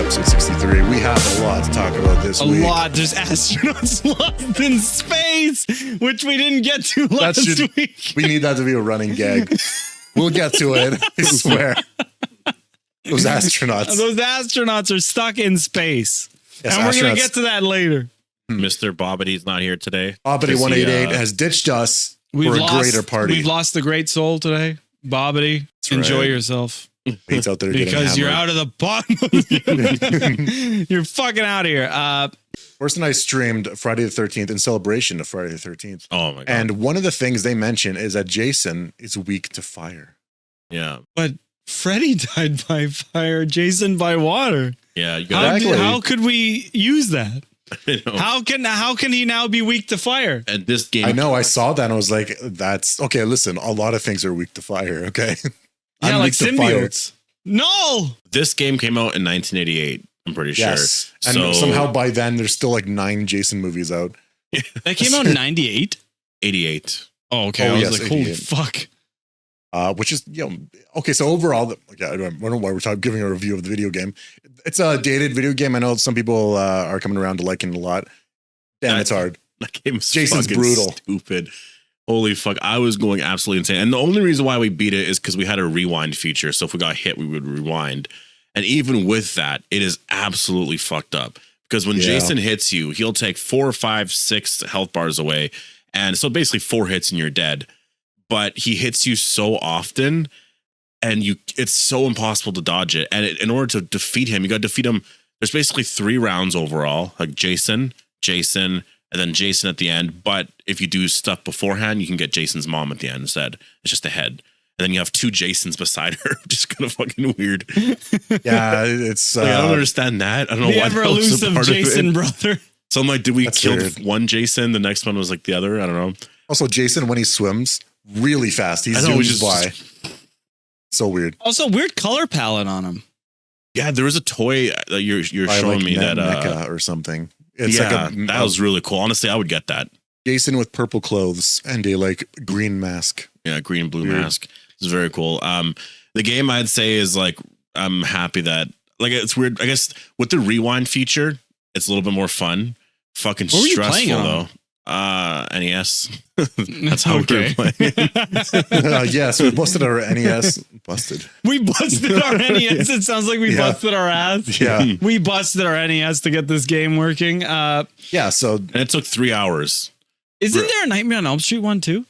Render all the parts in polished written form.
episode 63. We have a lot to talk about this week. A lot. There's astronauts lost in space, which we didn't get to last week. We need that to be a running gag. We'll get to it. I swear. Those astronauts. Those astronauts are stuck in space. Yes, and we're going to get to that later. Mr. Bobbity's not here today. Bobbity 188 has ditched us for a greater party. We've lost the great soul today. Bobbity, enjoy yourself. Bates out there because you're out of the bottom. You're fucking out of here. Forrest and I streamed Friday the 13th in celebration of Friday the 13th. Oh my God. And one of the things they mention is that Jason is weak to fire. Yeah. But Freddy died by fire, Jason by water. Yeah. You got how could we use that? How can he now be weak to fire? And this game, I know, I saw that and I was like, that's okay. Listen, a lot of things are weak to fire. Okay. Yeah, like symbiotes. No. This game came out in 1988. I'm pretty sure. Yes. And somehow by then there's still like 9 Jason movies out. That came out in 98? 88. Oh, okay. I was like, holy fuck. Which is, okay. So overall, I don't know why we're giving a review of the video game. It's a dated video game. I know some people are coming around to liking it a lot. Damn, it's hard. That game is Jason's brutal. Stupid. Holy fuck. I was going absolutely insane. And the only reason why we beat it is because we had a rewind feature. So if we got hit, we would rewind. And even with that, it is absolutely fucked up. Because when Jason hits you, he'll take 4, 5, 6 health bars away. And so basically 4 hits and you're dead. But he hits you so often and it's so impossible to dodge it. And in order to defeat him, you got to defeat him. There's basically 3 rounds overall, like Jason, and then Jason at the end. But if you do stuff beforehand, you can get Jason's mom at the end instead. It's just a head. And then you have 2 Jasons beside her, which is kind of fucking weird. Yeah, it's... I don't understand that. I don't know why. The ever-elusive Jason brother. So I'm like, did we kill one Jason? The next one was like the other? I don't know. Also, Jason, when he swims, really fast. He zooms by. So weird. Also, weird color palette on him. Yeah, there was a toy that you're showing me that... Mecha or something. It's that was really cool. Honestly, I would get that. Jason with purple clothes and a like green mask. Yeah, green blue mask. It's very cool. The game I'd say is like I'm happy that like it's weird. I guess with the rewind feature, it's a little bit more fun. Fucking what stressful though. NES. That's how we're playing. Yes, we busted our NES. Busted. We busted our NES. It sounds like we busted our ass. Yeah. We busted our NES to get this game working. So and it took 3 hours. Isn't there a Nightmare on Elm Street one too?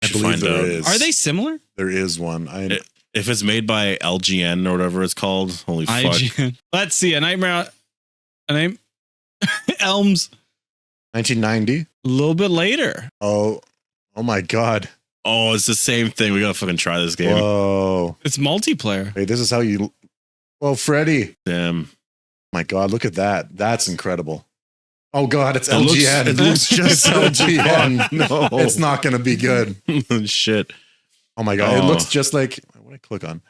I believe there is. Are they similar? There is one. If it's made by LGN or whatever it's called, holy fuck. IGN. Let's see. A Nightmare on Elms. 1990. A little bit later. Oh my God. Oh, it's the same thing. We gotta fucking try this game. Whoa. It's multiplayer. Hey, this is how you... Well, Freddy. Damn. My God, look at that. That's incredible. Oh God, it's LGN. It looks just LGN. No. It's not going to be good. Shit. Oh my God. It looks just like... What did I click on?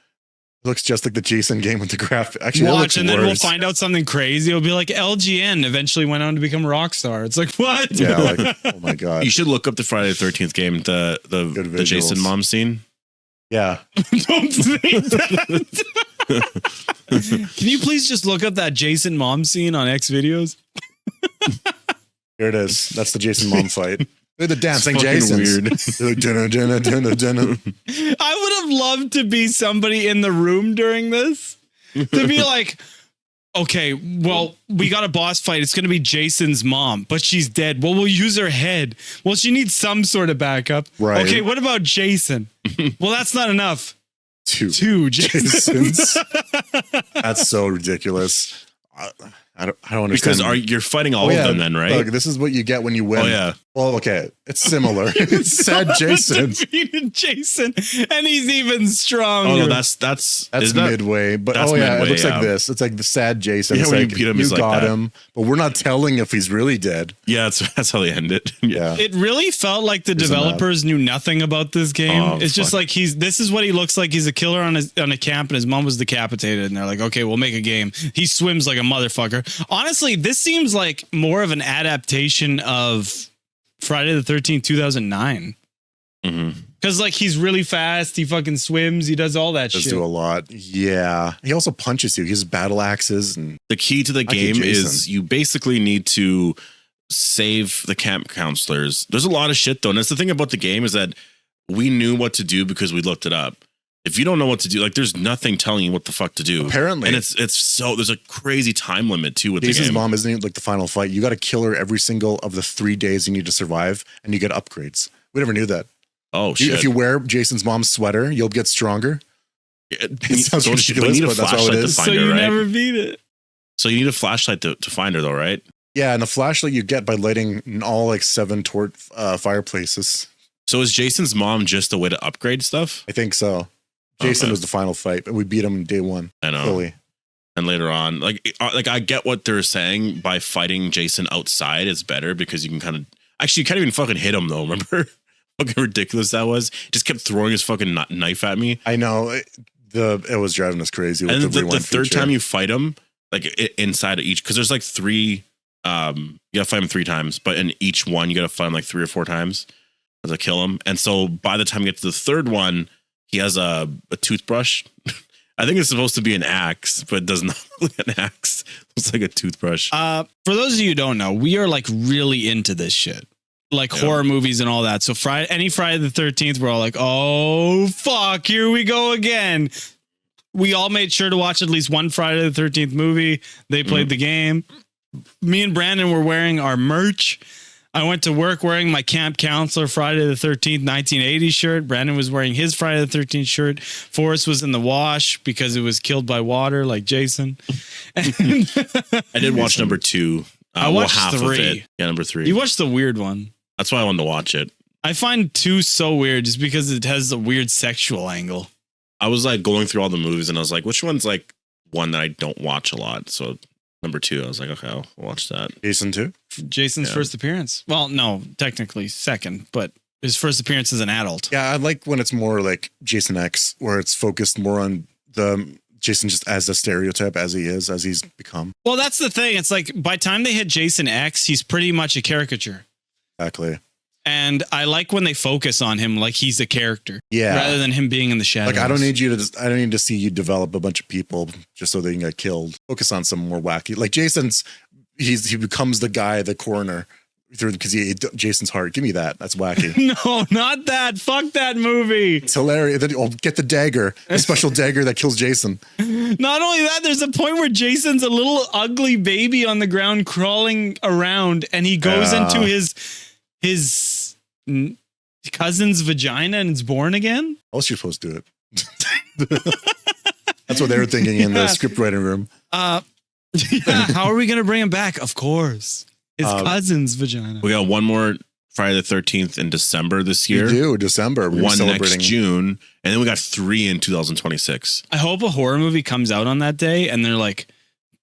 It looks just like the Jason game with the graphic. Actually, watch, and then we'll find out something crazy. It'll be like LGN eventually went on to become Rockstar. It's like, what? Yeah, like, oh my God. You should look up the Friday the 13th game, the Jason mom scene. Yeah. Don't say that. Can you please just look up that Jason mom scene on X videos? Here it is. That's the Jason mom fight. Look at the dancing Jasons. Weird. I would have loved to be somebody in the room during this. To be like, okay, well, we got a boss fight. It's going to be Jason's mom, but she's dead. Well, we'll use her head. Well, she needs some sort of backup. Right. Okay, what about Jason? Well, that's not enough. 2 Jasons. That's so ridiculous. I don't understand. Because you're fighting all of them then, right? Look, this is what you get when you win. Oh, yeah. Well, okay. It's similar. It's sad Jason. Defeated Jason, and he's even stronger. Oh, no, that's midway. But midway, it looks like this. It's like the sad Jason. Yeah, it's when like, you beat him, you like got that. him, but we're not telling if he's really dead. Yeah, that's how they end it. Yeah. It really felt like the developers knew nothing about this game. Oh, it's just like this is what he looks like. He's a killer on a camp and his mom was decapitated. And they're like, okay, we'll make a game. He swims like a motherfucker. Honestly, this seems like more of an adaptation of Friday the 13th, 2009. Because like he's really fast, he fucking swims, he does all that Does shit. do a lot. Yeah. He also punches you. He has battle axes and The key to the game is you basically need to save the camp counselors. There's a lot of shit though. And that's the thing about the game is that we knew what to do because we looked it up. If you don't know what to do, like there's nothing telling you what the fuck to do. Apparently. And it's so there's a crazy time limit too with Jason's the game. mom isn't even like the final fight. You got to kill her every single of the 3 days you need to survive, and you get upgrades. We never knew that. Oh shit. If you wear Jason's mom's sweater, you'll get stronger. It sounds but ridiculous, you need a but that's how it flashlight to is. find So her, you right? never beat it. So you need a flashlight to find her though, right? Yeah, and the flashlight you get by lighting in all like 7 fireplaces. So is Jason's mom just a way to upgrade stuff? I think so. Jason Okay. was the final fight, but we beat him day 1. I know. Fully. And later on, like I get what they're saying by fighting Jason outside is better because you can kind of actually you can't even fucking hit him though. Remember how fucking ridiculous that was? Just kept throwing his fucking knife at me. I know. It was driving us crazy. With And the the rewind third feature. time you fight him, like inside of each, because there's like 3, you gotta fight him 3 times, but in each one you gotta fight him like 3 or 4 times to kill him. And so by the time you get to the third one, he has a toothbrush. I think it's supposed to be an axe, but it does not look like an axe. It's like a toothbrush. For those of you who don't know, we are like really into this shit. Like horror movies and all that. So any Friday the 13th, we're all like, oh fuck, here we go again. We all made sure to watch at least one Friday the 13th movie. They played the game. Me and Brandon were wearing our merch. I went to work wearing my Camp Counselor Friday the 13th 1980 shirt. Brandon was wearing his Friday the 13th shirt. Forrest was in the wash because it was killed by water like Jason. I did watch number 2. I watched half 3. of it. Yeah, number 3. You watched the weird one. That's why I wanted to watch it. I find 2 so weird just because it has a weird sexual angle. I was like going through all the movies and I was like, which one's like one that I don't watch a lot? So number 2, I was like, okay, I'll watch that. Jason 2? Jason's first appearance. Well, no, technically second, but his first appearance as an adult. Yeah, I like when it's more like Jason X, where it's focused more on the Jason just as a stereotype as he is, as he's become. Well, that's the thing. It's like by the time they hit Jason X, he's pretty much a caricature. Exactly. And I like when they focus on him like he's a character. Yeah. Rather than him being in the shadows. Like I don't need to see you develop a bunch of people just so they can get killed. Focus on some more wacky. Like he becomes the guy, the coroner, because he ate Jason's heart. Give me that. That's wacky. No, not that. Fuck that movie. It's hilarious. Then get the dagger, the special dagger that kills Jason. Not only that, there's a point where Jason's a little ugly baby on the ground crawling around and he goes into his cousin's vagina and it's born again. How else you supposed to do it? That's what they were thinking in the script writing room. Yeah, how are we going to bring him back? Of course. His cousin's vagina. We got one more Friday the 13th in December this year. We do, December. We're One next celebrating June. And then we got 3 in 2026. I hope a horror movie comes out on that day and they're like,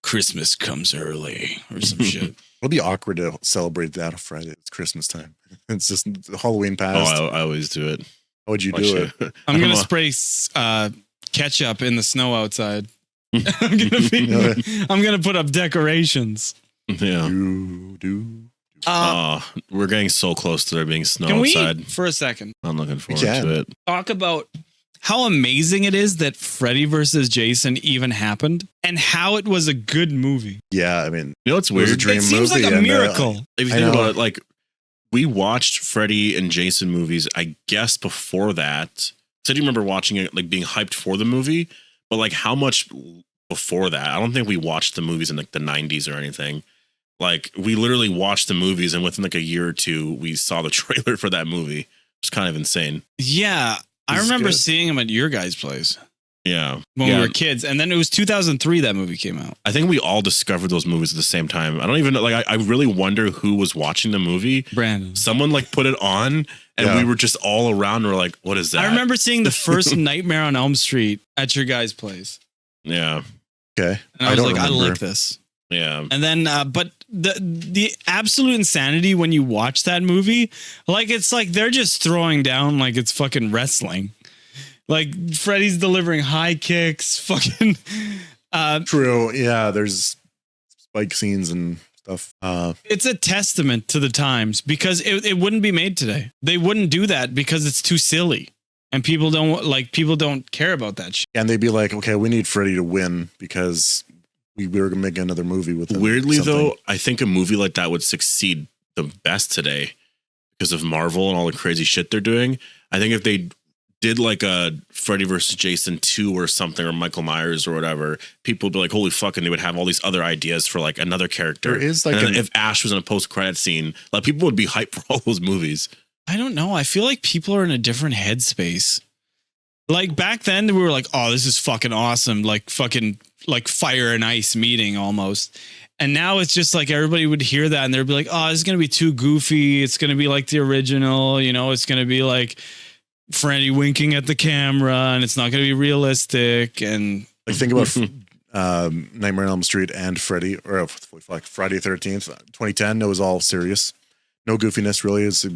Christmas comes early or some shit. It'll be awkward to celebrate that on Friday. It's Christmas time. It's just Halloween passed. Oh, I always do it. How would you do it? I'm going to spray ketchup in the snow outside. I'm going to put up decorations. Yeah. We're getting so close to there being snow Can outside. we, for a second, I'm looking forward to it. talk about how amazing it is that Freddy versus Jason even happened and how it was a good movie. Yeah, I mean, You know what's it was weird? a dream It seems movie like a and, miracle. If you I think know. about it, like we watched Freddy and Jason movies, I guess before that. So I do remember watching it, like being hyped for the movie, but like how much before that? I don't think we watched the movies in like the 90s or anything. Like we literally watched the movies and within like a year or 2, we saw the trailer for that movie. It's kind of insane. Yeah. I This is remember good. seeing him at your guys' place Yeah. when Yeah. we were kids. And then it was 2003 that movie came out. I think we all discovered those movies at the same time. I don't even know. Like, I really wonder who was watching the movie. Brandon. Someone like put it on, and Yeah. we were just all around. And we're like, "What is that?" I remember seeing the first Nightmare on Elm Street at your guys' place. Yeah, Okay. And I was don't like, I remember. like this. yeah. And then, but the absolute insanity when you watch that movie, like it's like they're just throwing down like it's fucking wrestling. Like Freddy's delivering high kicks, fucking. True. Yeah, there's spike scenes and stuff. It's a testament to the times because it wouldn't be made today. They wouldn't do that because it's too silly. And people don't care about that shit. And they'd be like, okay, we need Freddy to win because we were gonna make another movie with him. Weirdly though, I think a movie like that would succeed the best today because of Marvel and all the crazy shit they're doing. I think if they did like a Freddy versus Jason 2 or something, or Michael Myers or whatever, people would be like, holy fuck, and they would have all these other ideas for like another character. There is like if Ash was in a post-credit scene, like people would be hyped for all those movies. I don't know. I feel like people are in a different headspace. Like back then, we were like, "Oh, this is fucking awesome!" Like fucking like fire and ice meeting almost. And now it's just like everybody would hear that and they'd be like, "Oh, this is gonna be too goofy. It's gonna be like the original. You know, it's gonna be like Freddy winking at the camera, and it's not gonna be realistic." And like think about Nightmare on Elm Street and Freddy, or like Friday 13th, 2010. It was all serious, no goofiness. Really, is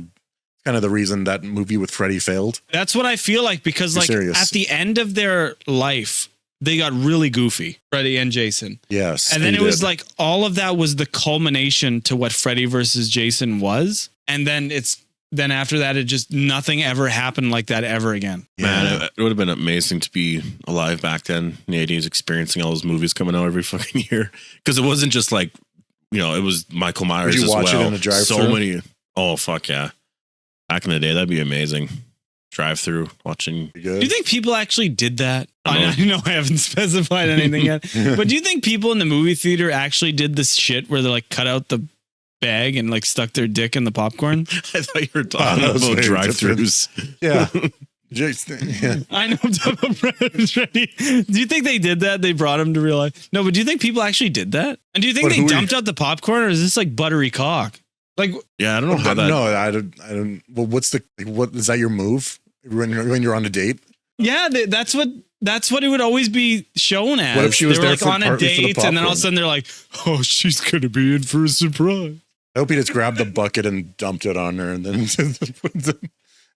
kind of the reason that movie with Freddy failed. That's what I feel like because like serious. at the end of their life, they got really goofy, Freddy and Jason. Yes. And then it was like all of that was the culmination to what Freddy versus Jason was. And then then after that, it just nothing ever happened like that ever again. Man, it would have been amazing to be alive back then in the 80s, experiencing all those movies coming out every fucking year. Because it wasn't just like, you know, it was Michael Myers Would you as watch well. it in a drive-thru? So many. Oh, fuck yeah. Back in the day, that'd be amazing. Drive through watching. Do you think people actually did that? I know I haven't specified anything yet, but do you think people in the movie theater actually did this shit where they like cut out the bag and like stuck their dick in the popcorn? I thought you were talking about drive-thrus. Yeah. Yeah. I know. I'm talking about Freddy. Do you think they did that? They brought him to real life? No, but do you think people actually did that? And do you think they dumped out the popcorn, or is this like buttery cock? Like, yeah, I don't know how that. No, I don't. Well, what is that your move when you're on a date? Yeah, that's what it would always be shown as. What if she was there like on a date, and then all of a sudden they're like, "Oh, she's gonna be in for a surprise." I hope he just grabbed the bucket and dumped it on her, and then it's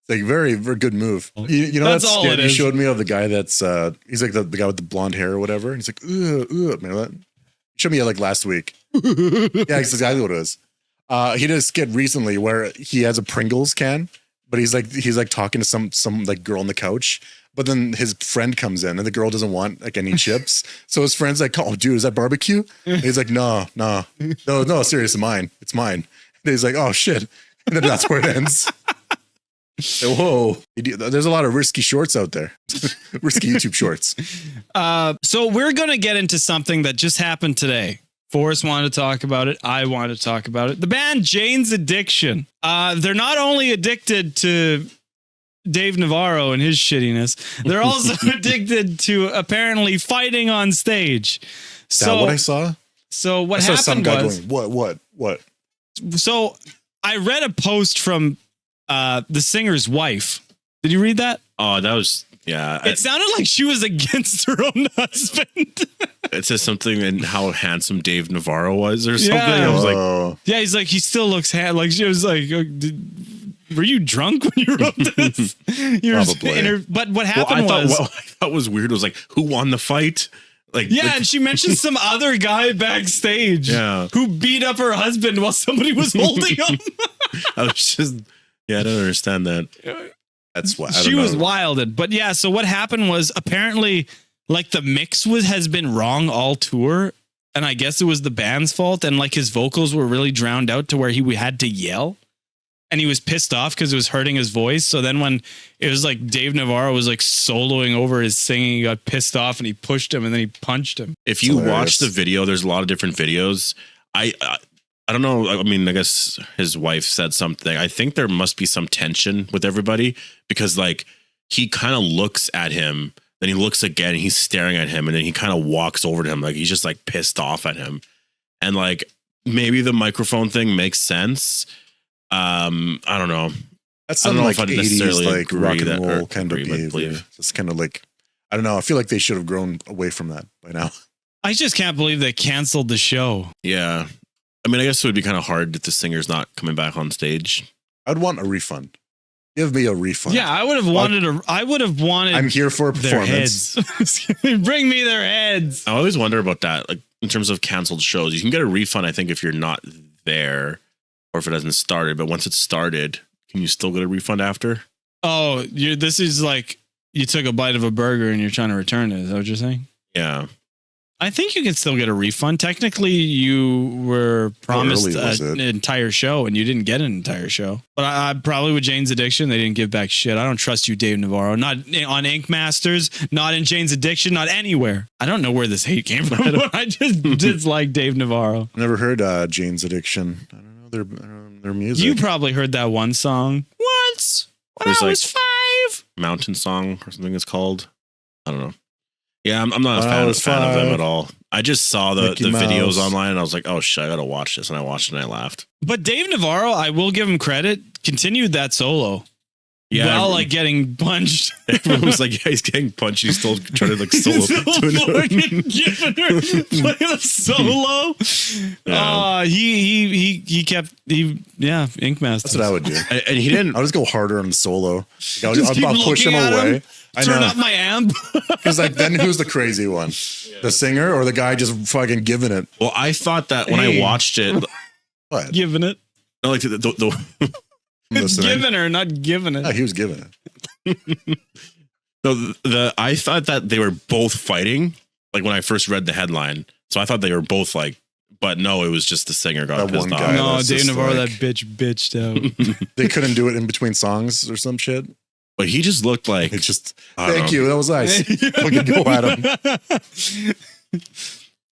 like very, very good move. You know That's that all skit it you is. showed me of the guy that's he's like the guy with the blonde hair or whatever. And he's like, remember that? You showed me like last week. Yeah, it's exactly what it is. He did a skit recently where he has a Pringles can, but he's like talking to some like girl on the couch, but then his friend comes in and the girl doesn't want like any chips. So his friend's like, "Oh, dude, is that barbecue?" And he's like, no, seriously, mine. It's mine. And he's like, "Oh shit." And then that's where it ends. So, whoa. There's a lot of risky shorts out there. Risky YouTube shorts. So we're going to get into something that just happened today. Forrest wanted to talk about it. I wanted to talk about it. The band Jane's Addiction. They're not only addicted to Dave Navarro and his shittiness, they're also addicted to apparently fighting on stage. Is that what I saw? So what I saw some happened guy was... going, what? So I read a post from the singer's wife. Did you read that? Oh, that was, yeah. It sounded like she was against her own husband. It says something in how handsome Dave Navarro was or something. Yeah. I was like, yeah, he's like, he still looks like she was like, were you drunk when you wrote this? Probably. But what happened what was, I thought was weird was like, who won the fight? Like, yeah, and she mentioned some other guy backstage who beat up her husband while somebody was holding him. I was just, I don't understand that. That's why she was wilded. But yeah, so what happened was apparently like the mix has been wrong all tour. And I guess it was the band's fault. And like his vocals were really drowned out to where he had to yell. And he was pissed off because it was hurting his voice. So then when it was like Dave Navarro was like soloing over his singing, he got pissed off and he pushed him and then he punched him. If you watch the video, there's a lot of different videos. I don't know. I mean, I guess his wife said something. I think there must be some tension with everybody because like he kind of looks at him, then he looks again, and he's staring at him, and then he kind of walks over to him like he's just like pissed off at him. And like maybe the microphone thing makes sense. I don't know. That's something like 80s, like rock and roll or kind of behavior. It's kind of like, I don't know. I feel like they should have grown away from that by now. I just can't believe they canceled the show. Yeah. I mean, I guess it would be kind of hard if the singer's not coming back on stage. I'd want a refund. Give me a refund. Yeah, I would have wanted. I'm here for a their performance. heads. Bring me their heads. I always wonder about that. Like in terms of canceled shows, you can get a refund, I think, if you're not there or if it hasn't started. But once it's started, can you still get a refund after? Oh, this is like you took a bite of a burger and you're trying to return it. Is that what you're saying? Yeah. I think you can still get a refund. Technically, you were promised early was an it? entire show and you didn't get an entire show. But I probably with Jane's Addiction, they didn't give back shit. I don't trust you, Dave Navarro. Not on Ink Masters, not in Jane's Addiction, not anywhere. I don't know where this hate came from. I just dislike Dave Navarro. Never heard Jane's Addiction. I don't know their music. You probably heard that one song once when There's I was 5. Mountain Song or something it's called. I don't know. Yeah, I'm not a When I was fan of them 5. at all. I just saw the Mickey videos Mouse. online and I was like, oh shit, I gotta watch this. And I watched it and I laughed. But Dave Navarro, I will give him credit, continued that solo. Yeah. While like getting punched. Everyone was like, yeah, he's getting punched. He's still trying to like solo. Fucking giving her play the solo. Yeah. Yeah, Ink Masters. That's what I would do. And he didn't. I'll just go harder on the solo. I'll Just keep push him looking at away. him. I Turn know. up my amp. Because like then who's the crazy one? The singer or the guy just fucking giving it? Well, I thought that when Hey. I watched it, What? Giving it. no, like the I'm It's listening. giving her, not giving No, it. he was giving it. I thought that they were both fighting. Like when I first read the headline, so I thought they were both like, but no, it was just the singer got That pissed one off. guy. No, that's Dave just Navarro, like- that bitched out. They couldn't do it in between songs or some shit. But he just looked like It's just I don't thank know. you. That was nice. Fucking go at him. And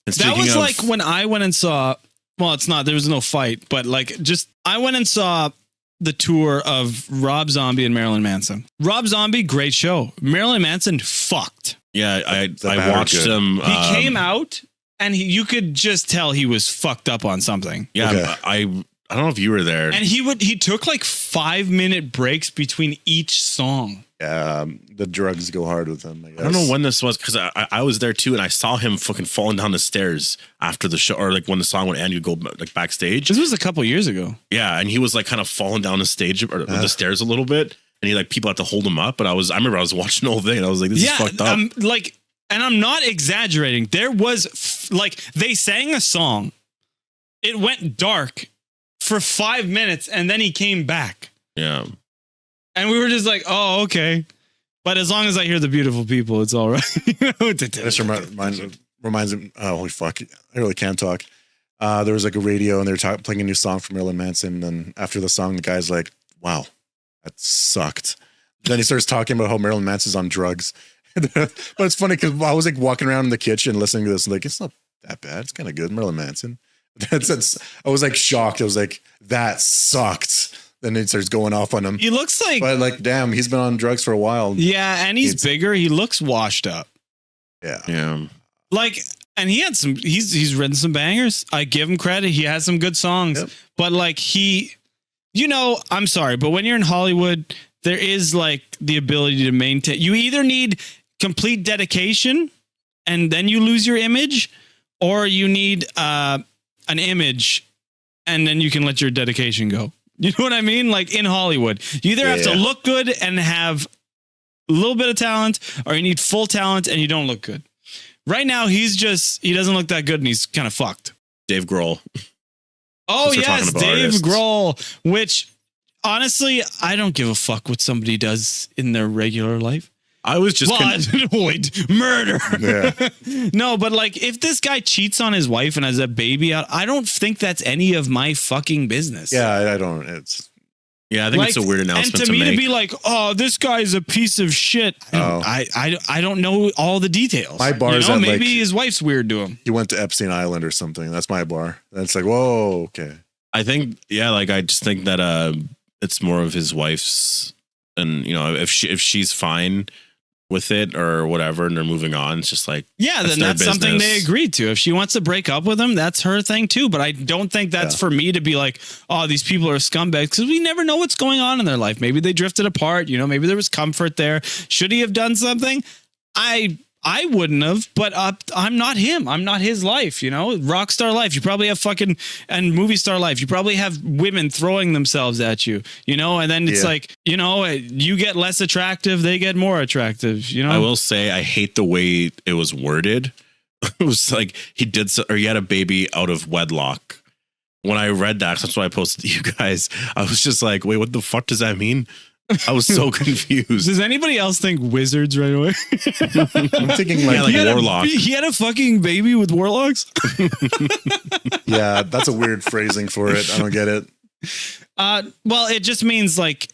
That speaking was of- like when I went and saw, well, it's not, there was no fight, but like just, I went and saw the tour of Rob Zombie and Marilyn Manson. Rob Zombie, great show. Marilyn Manson, fucked. yeah, I matter watched good? him. He came out and you could just tell he was fucked up on something. Yeah, Okay. I don't know if you were there. And he took like 5-minute breaks between each song. The drugs go hard with him. I guess. I don't know when this was because I was there too, and I saw him fucking falling down the stairs after the show, or like when the song would end, you go like backstage. This was a couple years ago. Yeah, and he was like kind of falling down the stage or the stairs a little bit, and he like people had to hold him up. But I remember I was watching the whole thing, and I was like, this is fucked up. Like, and I'm not exaggerating. There was like they sang a song. It went dark for 5 minutes, and then he came back. Yeah, And we were just like, oh, okay. But as long as I hear the beautiful people, it's all right. This reminds me. Oh, holy fuck! I really can't talk. There was like a radio, and they were playing a new song from Marilyn Manson. And after the song, the guy's like, "Wow, that sucked." Then he starts talking about how Marilyn Manson's on drugs. But it's funny because I was like walking around in the kitchen listening to this, and like it's not that bad. It's kind of good, Marilyn Manson. I was like shocked. I was like, that sucked. Then he starts going off on him. He looks like, But like, damn, he's been on drugs for a while. yeah, and he's It's- bigger. He looks washed up. Yeah. yeah. Like, and he had some, he's written some bangers. I give him credit. He has some good songs, Yep. but like I'm sorry, but when you're in Hollywood, there is like the ability to maintain, you either need complete dedication and then you lose your image, or you need an image and then you can let your dedication go. You know what I mean? Like in Hollywood, you either have to Yeah. look good and have a little bit of talent, or you need full talent and you don't look good. Right now, he doesn't look that good and he's kind of fucked. Dave Grohl. Oh, Since we're yes, talking about Dave artists. Grohl, which honestly, I don't give a fuck what somebody does in their regular life. I was just Wait, murder. Yeah. No, but like if this guy cheats on his wife and has a baby out, I don't think that's any of my fucking business. Yeah, I don't. It's yeah, I think it's a weird announcement and to to me make. to be like, oh, this guy's a piece of shit. I don't know all the details. My bar's at, maybe like- his wife's weird to him. he went to Epstein Island or something. That's my bar. That's like, whoa, okay. I think, yeah, like I just think that it's more of his wife's, and you know, if she's fine with it or whatever, and they're moving on, it's just like, Yeah, then their that's something they business. agreed to. If she wants to break up with him, that's her thing too. But I don't think that's for me to be like, oh, these people are scumbags, because we never know what's going on in their life. Maybe they drifted apart. You know, maybe there was comfort there. Should he have done something? I I wouldn't have, but I'm not him. I'm not his life, rock star life. You probably have and movie star life. You probably have women throwing themselves at you, and then it's like, you get less attractive. They get more attractive, I will say, I hate the way it was worded. It was like he had a baby out of wedlock. When I read that, that's what I posted to you guys. I was just like, wait, what the fuck does that mean? I was so confused. Does anybody else think wizards right away? I'm thinking like warlock. He had a fucking baby with warlocks. Yeah, that's a weird phrasing for it. I don't get it. Well, it just means like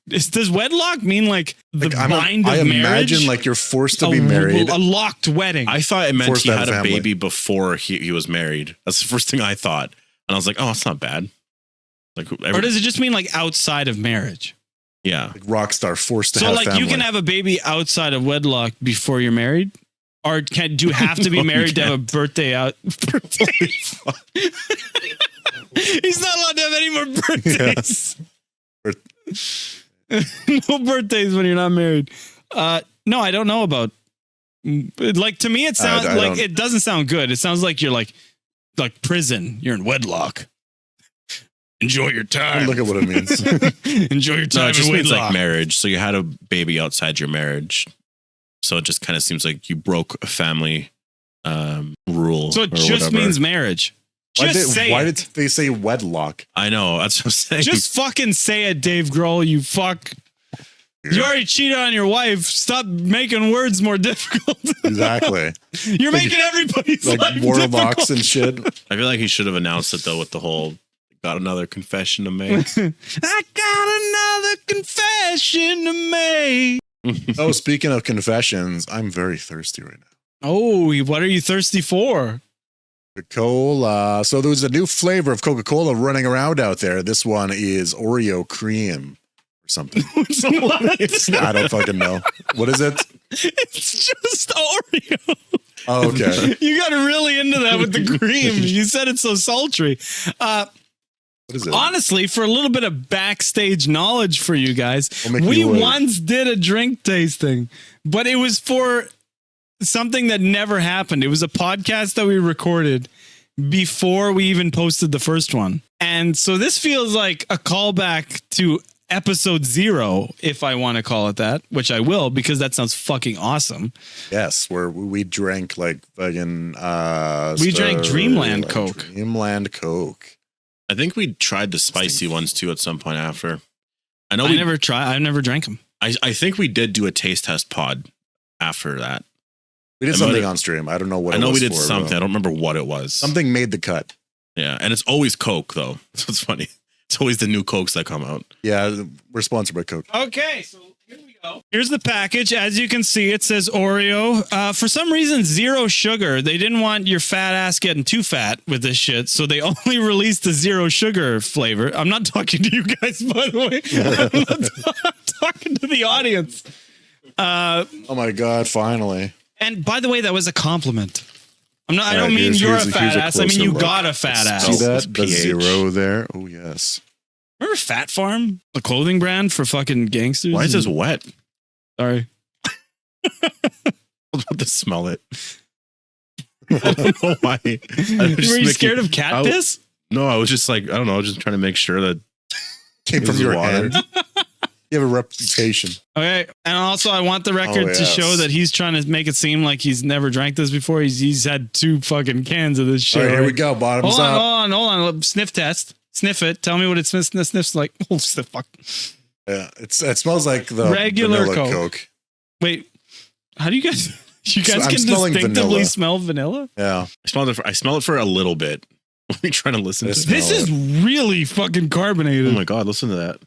does wedlock mean like the bind of I marriage? imagine like you're forced to be married. A locked wedding. I thought it meant Forced he to have had a family. baby before he was married. That's the first thing I thought. And I was like, oh, that's not bad. Like, or does it just mean like outside of marriage? Yeah. Like rock star forced to So have like family. you can have a baby outside of wedlock before you're married? Or do you have to be married to have a birthday out? He's not allowed to have any more birthdays. No birthdays when you're not married. No, I don't know about. Like to me, it sounds like it doesn't sound good. It sounds like you're like prison. You're in wedlock. Enjoy your time. Look at what it means. Enjoy your time. No, it just in means wedlock. like marriage. So you had a baby outside your marriage. So it just kind of seems like you broke a family rule. So it or just whatever. means marriage. Why did they say wedlock? I know. That's what I'm saying. Just fucking say it, Dave Grohl. You fuck. You already cheated on your wife. Stop making words more difficult. Exactly. You're making everybody's Like life warlocks difficult. and shit. I feel like he should have announced it though with the whole got another confession to make. I got another confession to make. Oh, speaking of confessions, I'm very thirsty right now. Oh, what are you thirsty for? Coca-Cola. So there's a new flavor of Coca-Cola running around out there. This one is Oreo cream or something. I don't fucking know. What is it? It's just Oreo. Oh, okay. You got really into that with the cream. You said it's so sultry. What is it? Honestly, for a little bit of backstage knowledge for you guys, I'll make we you wait. once did a drink tasting, but it was for something that never happened. It was a podcast that we recorded before we even posted the first one. And so this feels like a callback to episode 0, if I want to call it that, which I will, because that sounds fucking awesome. Yes, where we drank like fucking We drank Dreamland Coke. Dreamland Coke. I think we tried the spicy ones too at some point after. I know I've never drank them. I think we did do a taste test pod after that. We did I something might- on stream. I don't know what I it know was we did for, something. though. I don't remember what it was. Something made the cut. Yeah, and it's always Coke though. That's what's funny. It's always the new Cokes that come out. Yeah, we're sponsored by Coke. Okay, so here we go. Here's the package. As you can see, it says Oreo. For some reason, 0 sugar. They didn't want your fat ass getting too fat with this shit, so they only released the 0 sugar flavor. I'm not talking to you guys, by the way. I'm talking to the audience. Oh my god! Finally, And by the way, that was a compliment. I All don't right, mean you're a here's fat ass. I mean closer you look. got a fat ass. See that? The pH. 0 there. Oh yes. Remember Fat Farm, the clothing brand for fucking gangsters? Why is this wet? Sorry. I was about to smell it. I don't know why. I was Were just you scared of cat I- piss? No, I was just like, I don't know, just trying to make sure that Came This from is your water. hand. You have a reputation. Okay, and also I want the record Oh, to yes. show that he's trying to make it seem like he's never drank this before. He's had 2 fucking cans of this shit. All right, here we already. go. Bottoms Hold up. on. Sniff test. Sniff it. Tell me what it sniffs like. Oh, fuck. Yeah, it smells like the Regular vanilla Coke. Coke. Wait, how do you guys? You guys I'm can smelling distinctively vanilla. smell vanilla. Yeah. I smell it for a little bit. Let me try to listen to This- this. This is really fucking carbonated. Oh my god, listen to that.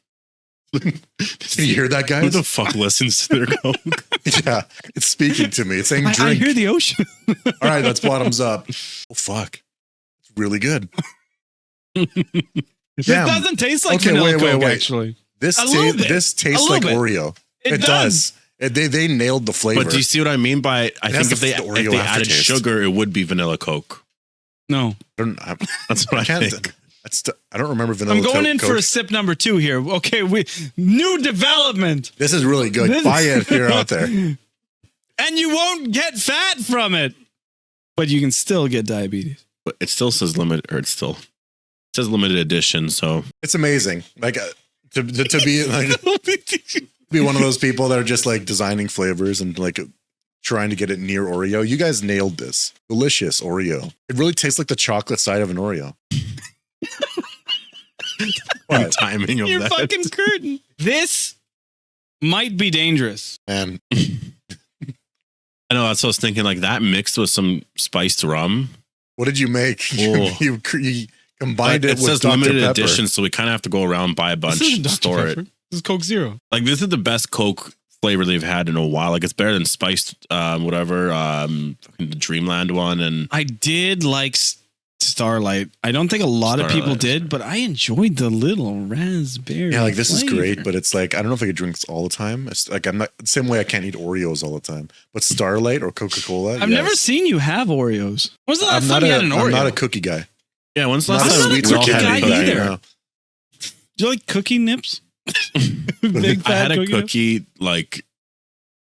Can you hear that, Who guys? the fuck listens to their Coke? Yeah, it's speaking to me. It's saying I drink. hear the ocean. All right, that's bottoms up. Oh fuck, it's really good. It Damn. doesn't taste like Okay, vanilla wait, Coke, wait. actually. This A little bit. this tastes A like little bit. Oreo. It does. They nailed the flavor. But do you see what I mean by I has think if the they Oreo if they added aftertaste. sugar, it would be vanilla Coke. No. That's what I can't. think. I don't remember vanilla. I'm going in Coke. for a sip number 2 here. Okay, new development. This is really good. This- Buy it if you're out there. And you won't get fat from it. But you can still get diabetes. But it still says limited, or it says limited edition. So It's amazing. Like to be like be one of those people that are just like designing flavors and like trying to get it near Oreo. You guys nailed this. Delicious Oreo. It really tastes like the chocolate side of an Oreo. the timing of You're that. fucking curtain. This might be dangerous. And I know, that's what I was thinking. Like that mixed with some spiced rum. what did you make? Oh. You combined But it it with says Dr. limited Pepper. edition, so we kind of have to go around, buy a bunch, This isn't Dr. store Pepper. it. This is Coke Zero. Like this is the best Coke flavor they've had in a while. Like it's better than spiced, the Dreamland one. And I did like Starlight. I don't think a lot of people Starlight, did, but I enjoyed the little raspberry. Yeah, like this is flavor. great, but it's like I don't know if I could drink this all the time. It's like I'm not the same way I can't eat Oreos all the time. But Starlight or Coca-Cola. I've never seen you have Oreos. When's the last time you had an Oreo? I'm not a cookie guy. yeah, when's the Not last a time sweet we all cookie had guy a cookie? either. Yeah. Do you like cookie nips? Big I had fat a nips? cookie like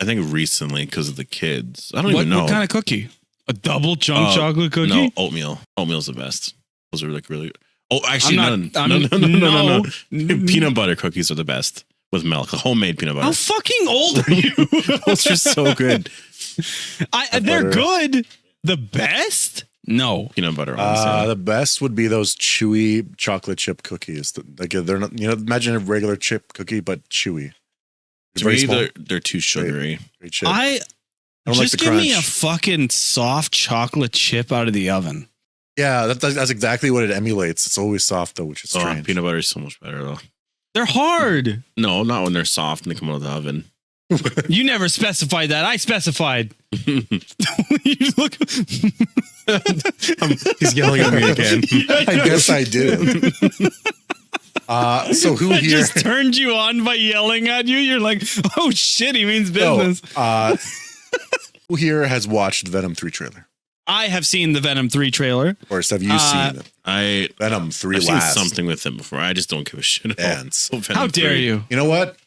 I think recently because of the kids. I don't What, even know. what kind of cookie? A double chunk chocolate cookie? No, oatmeal. Oatmeal's the best. Those are like really. Oh, actually, I'm not- no. no. Peanut butter cookies are the best with milk. Homemade peanut butter. How fucking old are you? Those are so good. They're butter. good. The best? No. Peanut butter ones. yeah. The best would be those chewy chocolate chip cookies. Like they're not, imagine a regular chip cookie but chewy. To Very me, small, they're too sugary. great chip. I don't like just the give me a crunch. fucking soft chocolate chip out of the oven. Yeah, that's exactly what it emulates. It's always soft though, which is Oh, strange. peanut butter is so much better though. They're hard. No, not when they're soft and they come out of the oven. You never specified that. I specified. You look. He's yelling at me again. I guess I did. So who I here? just turned you on by yelling at you. You're like, oh shit, he means business. Who here has watched Venom 3 trailer? I have seen the Venom 3 trailer. Or have you seen it? Venom 3 I've seen last. something with it before. I just don't give a shit. Dance. How dare you? You know what?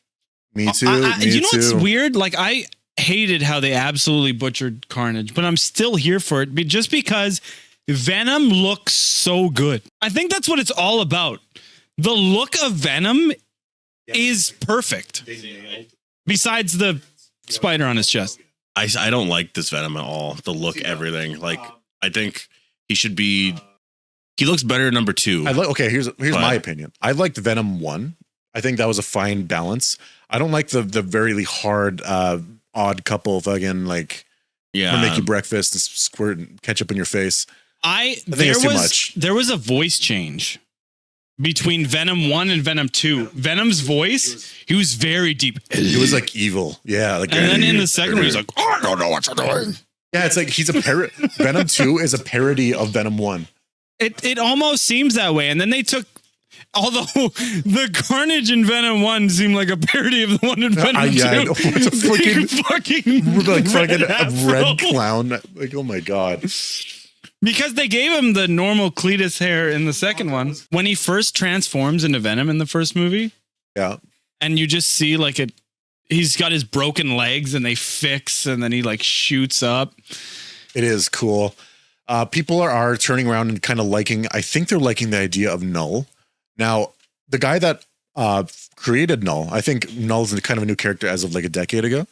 Me too. Me you know too. what's weird? Like, I hated how they absolutely butchered Carnage, but I'm still here for it just because Venom looks so good. I think that's what it's all about. The look of Venom is perfect. Besides the spider on his chest. I don't like this Venom at all. The look, everything. Like, I think he should be. He looks better at number 2. Here's my opinion. I liked Venom 1. I think that was a fine balance. I don't like the very hard odd couple fucking like Yeah, make you breakfast and squirt ketchup in your face. I think there it's too was much. there was a voice change between Venom 1 and Venom 2. Venom's voice, he was very deep. It was like evil. Yeah. Like, And then in the second one, he's like, I don't know what you're doing. yeah, it's like he's a parody. Venom 2 is a parody of Venom 1. It almost seems that way. And then they took, although the Carnage in Venom 1 seemed like a parody of the one in Venom 2. Yeah, I know. What the fucking like fucking afro. red clown. Like, oh my God. Because they gave him the normal Cletus hair in the second one. When he first transforms into Venom in the first movie, Yeah. and you just see like he's got his broken legs and they fix and then he like shoots up. It is cool. People are turning around and kind of liking, I think they're liking the idea of Null. Now, the guy that created Null, I think Null's kind of a new character as of like a decade ago.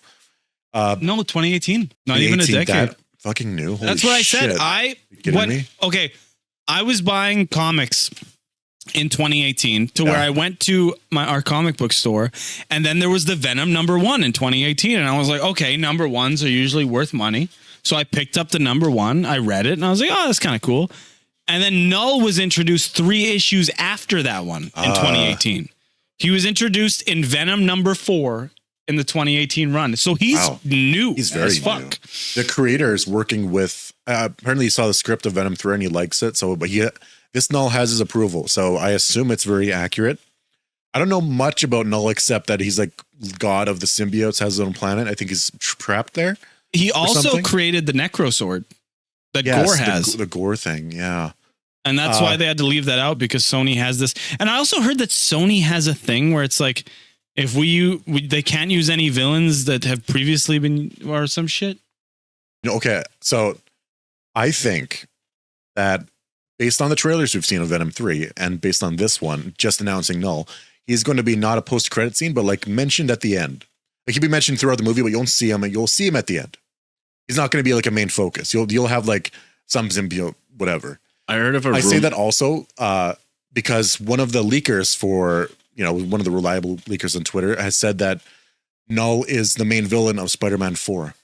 No, 2018. Not even a 2018, decade. that fucking new. Holy That's what I said. shit. Kidding me? Okay. I was buying comics in 2018 to where I went to our comic book store, and then there was the Venom #1 in 2018. And I was like, okay, #1s are usually worth money. So I picked up the #1. I read it and I was like, oh, that's kind of cool. And then Null was introduced 3 issues after that one in 2018. He was introduced in Venom #4 in the 2018 run. So he's new. He's very as fuck. new. The creator is working with, apparently he saw the script of Venom 3 and he likes it. So, but this Null has his approval. So I assume it's very accurate. I don't know much about Null except that he's like god of the symbiotes, has his own planet. I think he's trapped there. He also something? created the Necro Sword that Yes, Gore has. the Gore thing. Yeah. And that's why they had to leave that out, because Sony has this. And I also heard that Sony has a thing where it's like, If they can't use any villains that have previously been or some shit. Okay, so I think that based on the trailers we've seen of Venom 3 and based on this one, just announcing Null, he's going to be not a post-credit scene, but like mentioned at the end. Like he'll be mentioned throughout the movie, but you won't see him, and you'll see him at the end. He's not going to be like a main focus. You'll have like some symbiote, whatever. I heard of I say that also because one of the leakers for, one of the reliable leakers on Twitter has said that Null is the main villain of Spider-Man 4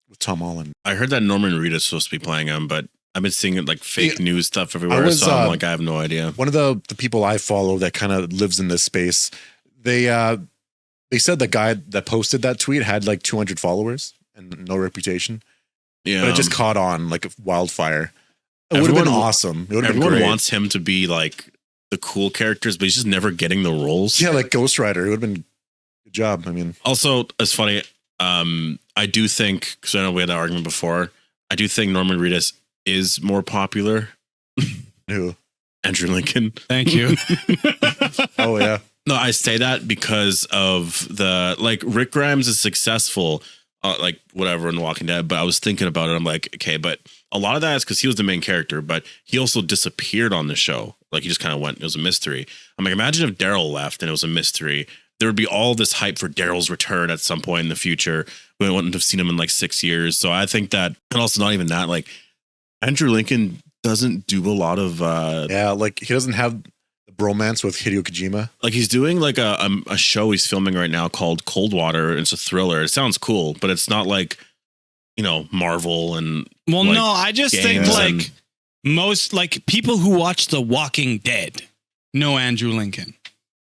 with Tom Holland. I heard that Norman Reedus is supposed to be playing him, but I've been seeing it like fake news stuff everywhere. So I'm like, I have no idea. One of the people I follow that kind of lives in this space, they said the guy that posted that tweet had like 200 followers and no reputation. Yeah. But it just caught on like a wildfire. It would have been awesome. It would have been Everyone great. wants him to be like the cool characters, but he's just never getting the roles. Yeah, like Ghost Rider. It would have been a good job. I mean, also, it's funny. I do think, because I know we had that argument before, I do think Norman Reedus is more popular. who? Andrew Lincoln. Thank you. Oh, yeah. No, I say that because of Rick Grimes is successful, like whatever in Walking Dead, but I was thinking about it. I'm like, okay, but a lot of that is because he was the main character, but he also disappeared on the show. Like he just kind of went, it was a mystery. I'm like, imagine if Daryl left and it was a mystery. There would be all this hype for Daryl's return at some point in the future. We wouldn't have seen him in like 6 years. So I think that, and also not even that, like Andrew Lincoln doesn't do a lot of, like he doesn't have the bromance with Hideo Kojima. like he's doing like a show he's filming right now called Cold Water. It's a thriller. It sounds cool, but it's not like, Marvel and Well, like, no, I just think games like and- most like people who watch The Walking Dead know Andrew Lincoln.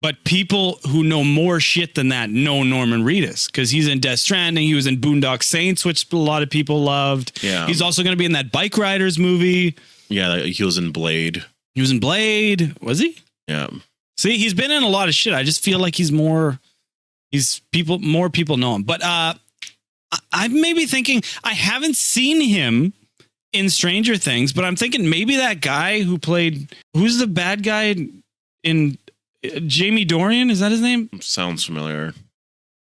But people who know more shit than that know Norman Reedus because he's in Death Stranding. He was in Boondock Saints, which a lot of people loved. Yeah. He's also going to be in that Bike Riders movie. Yeah, he was in Blade. He was in Blade. Was he? Yeah. See, he's been in a lot of shit. I just feel like more people know him. But I'm maybe thinking, I haven't seen him in Stranger Things, but I'm thinking maybe that guy who's the bad guy in Jamie Dorian? Is that his name? Sounds familiar.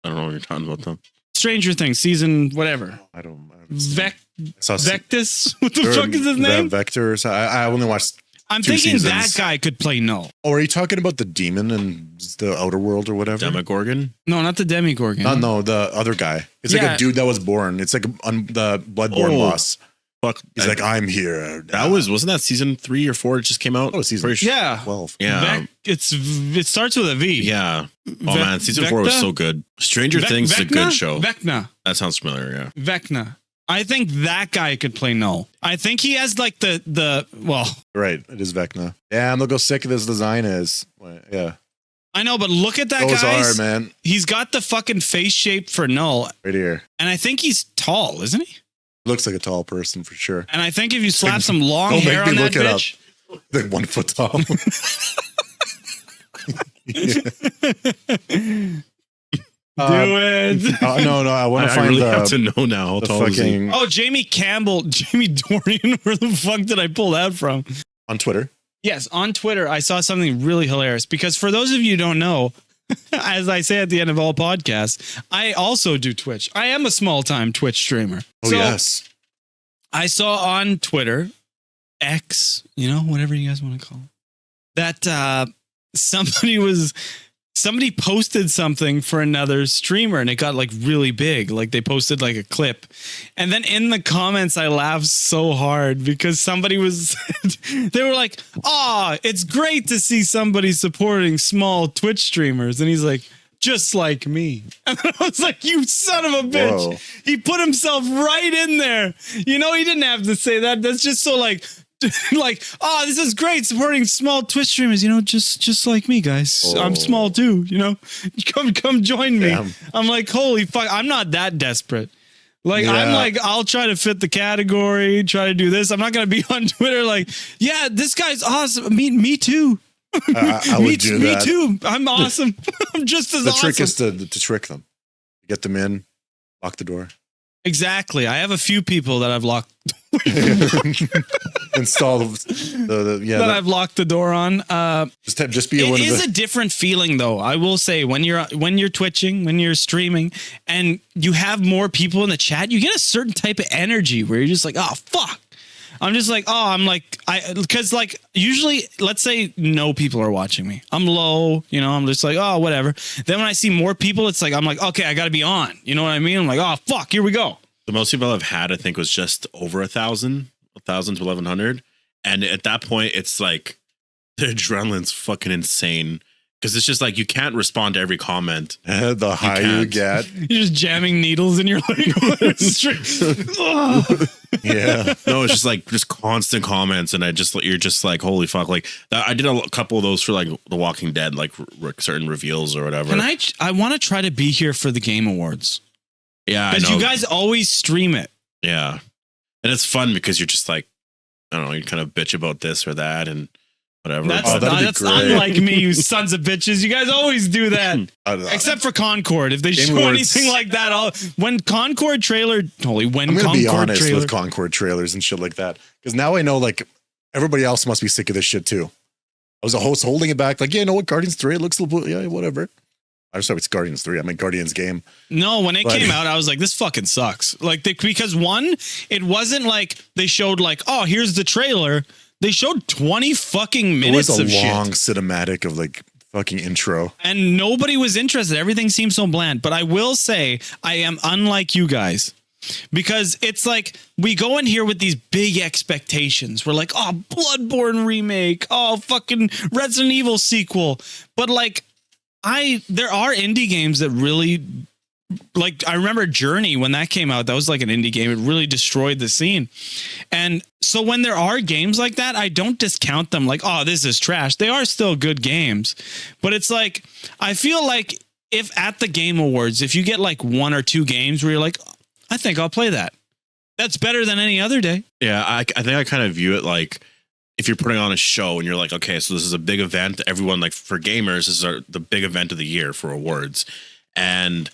I don't know what you're talking about though. Stranger Things season, whatever. I haven't seen it. Vectus? What the fuck is his name? Vector. I only watched. I'm 2 thinking seasons. that guy could play Null. Oh, are you talking about the demon and the Outer World or whatever? Demogorgon? No, not the Demigorgon. No, the other guy. It's like Yeah. a dude that was born. It's like the Bloodborne Oh. boss. Fuck. He's like, I'm here. Wasn't that season 3 or 4? It just came out. Oh, season Pretty sure- Yeah. 12. Yeah. It starts with a V. Yeah. Oh man, season 4 was Vecna? so good. Stranger Things is a good show. Vecna. That sounds familiar. Yeah. Vecna. I think that guy could play Null. I think he has like well, Right. It is Vecna. Yeah, and look how sick this design is. Yeah. I know, but look at that Those guy. are, man. He's got the fucking face shape for Null. Right here. And I think he's tall, isn't he? Looks like a tall person for sure. And I think if you slap some long Don't make hair me on that look it up. bitch. Like 1 foot tall. Do it. No, I want to I find really the, have to know now how the tall is he? fucking Oh, Jamie Campbell, Jamie Dorian. Where the fuck did I pull that from? on Twitter. Yes, on Twitter, I saw something really hilarious because for those of you who don't know, as I say at the end of all podcasts, I also do Twitch. I am a small-time Twitch streamer. Oh, yes. I saw on Twitter, X, whatever you guys want to call it, that somebody posted something for another streamer and it got like really big. Like they posted like a clip. And then in the comments, I laughed so hard because somebody they were like, it's great to see somebody supporting small Twitch streamers. And he's like, just like me. And I was like, you son of a bitch. Whoa. He put himself right in there. He didn't have to say that. That's just so like, this is great supporting small Twitch streamers, just like me, guys. Oh. I'm small too, come join me. Damn. I'm like, holy fuck, I'm not that desperate. Like, Yeah. I'm like, I'll try to fit the category, try to do this. I'm not going to be on Twitter like, yeah, this guy's awesome. Me too. I would do me that. too. I'm awesome. I'm just as The awesome. trick is to trick them. Get them in, lock the door. Exactly. I have a few people that I've locked Install the that I've locked the door on. just be one It of is the. a different feeling, though. I will say when you're twitching, when you're streaming, and you have more people in the chat, you get a certain type of energy where you're just like, oh fuck. I'm just like, because like usually, let's say no people are watching me. I'm low, I'm just like, oh, whatever. Then when I see more people, it's like, I'm like, okay, I got to be on. You know what I mean? I'm like, oh, fuck, here we go. The most people I've had, I think, was just over 1,000 to 1,100. And at that point, it's like the adrenaline's fucking insane. Because it's just like you can't respond to every comment. The higher you get. You're just jamming needles in your leg. Yeah. No, it's just constant comments, and you're just like, holy fuck! Like I did a couple of those for like The Walking Dead, like certain reveals or whatever. And I want to try to be here for the Game Awards. Yeah, because you guys always stream it. Yeah, and it's fun because you're just like, I don't know, you kind of bitch about this or that and whatever. That's unlike me, you sons of bitches. You guys always do that. Except for Concord. If they show anything like that, when Concord trailer, I'm gonna be honest with Concord trailers and shit like that. Because now I know like everybody else must be sick of this shit too. I was a host holding it back, like, yeah, you know what, Guardians 3, it looks a little, yeah, whatever. I'm sorry, it's Guardians 3. I mean Guardians game. No, when it came out, I was like, this fucking sucks. Like because one, it wasn't like they showed like, oh, here's the trailer. They showed 20 fucking minutes of shit. It was a long cinematic of like fucking intro. And nobody was interested. Everything seemed so bland. But I will say I am unlike you guys. Because it's like we go in here with these big expectations. We're like, oh, Bloodborne remake. Oh, fucking Resident Evil sequel. But like there are indie games that really, like, I remember Journey when that came out. That was like an indie game. It really destroyed the scene. And so when there are games like that, I don't discount them like, oh, this is trash. They are still good games. But it's like, I feel like if at the Game Awards, if you get like one or two games where you're like, I think I'll play that, that's better than any other day. Yeah, I think I kind of view it like if you're putting on a show and you're like, okay, so this is a big event. Everyone, like for gamers, this is the big event of the year for awards. And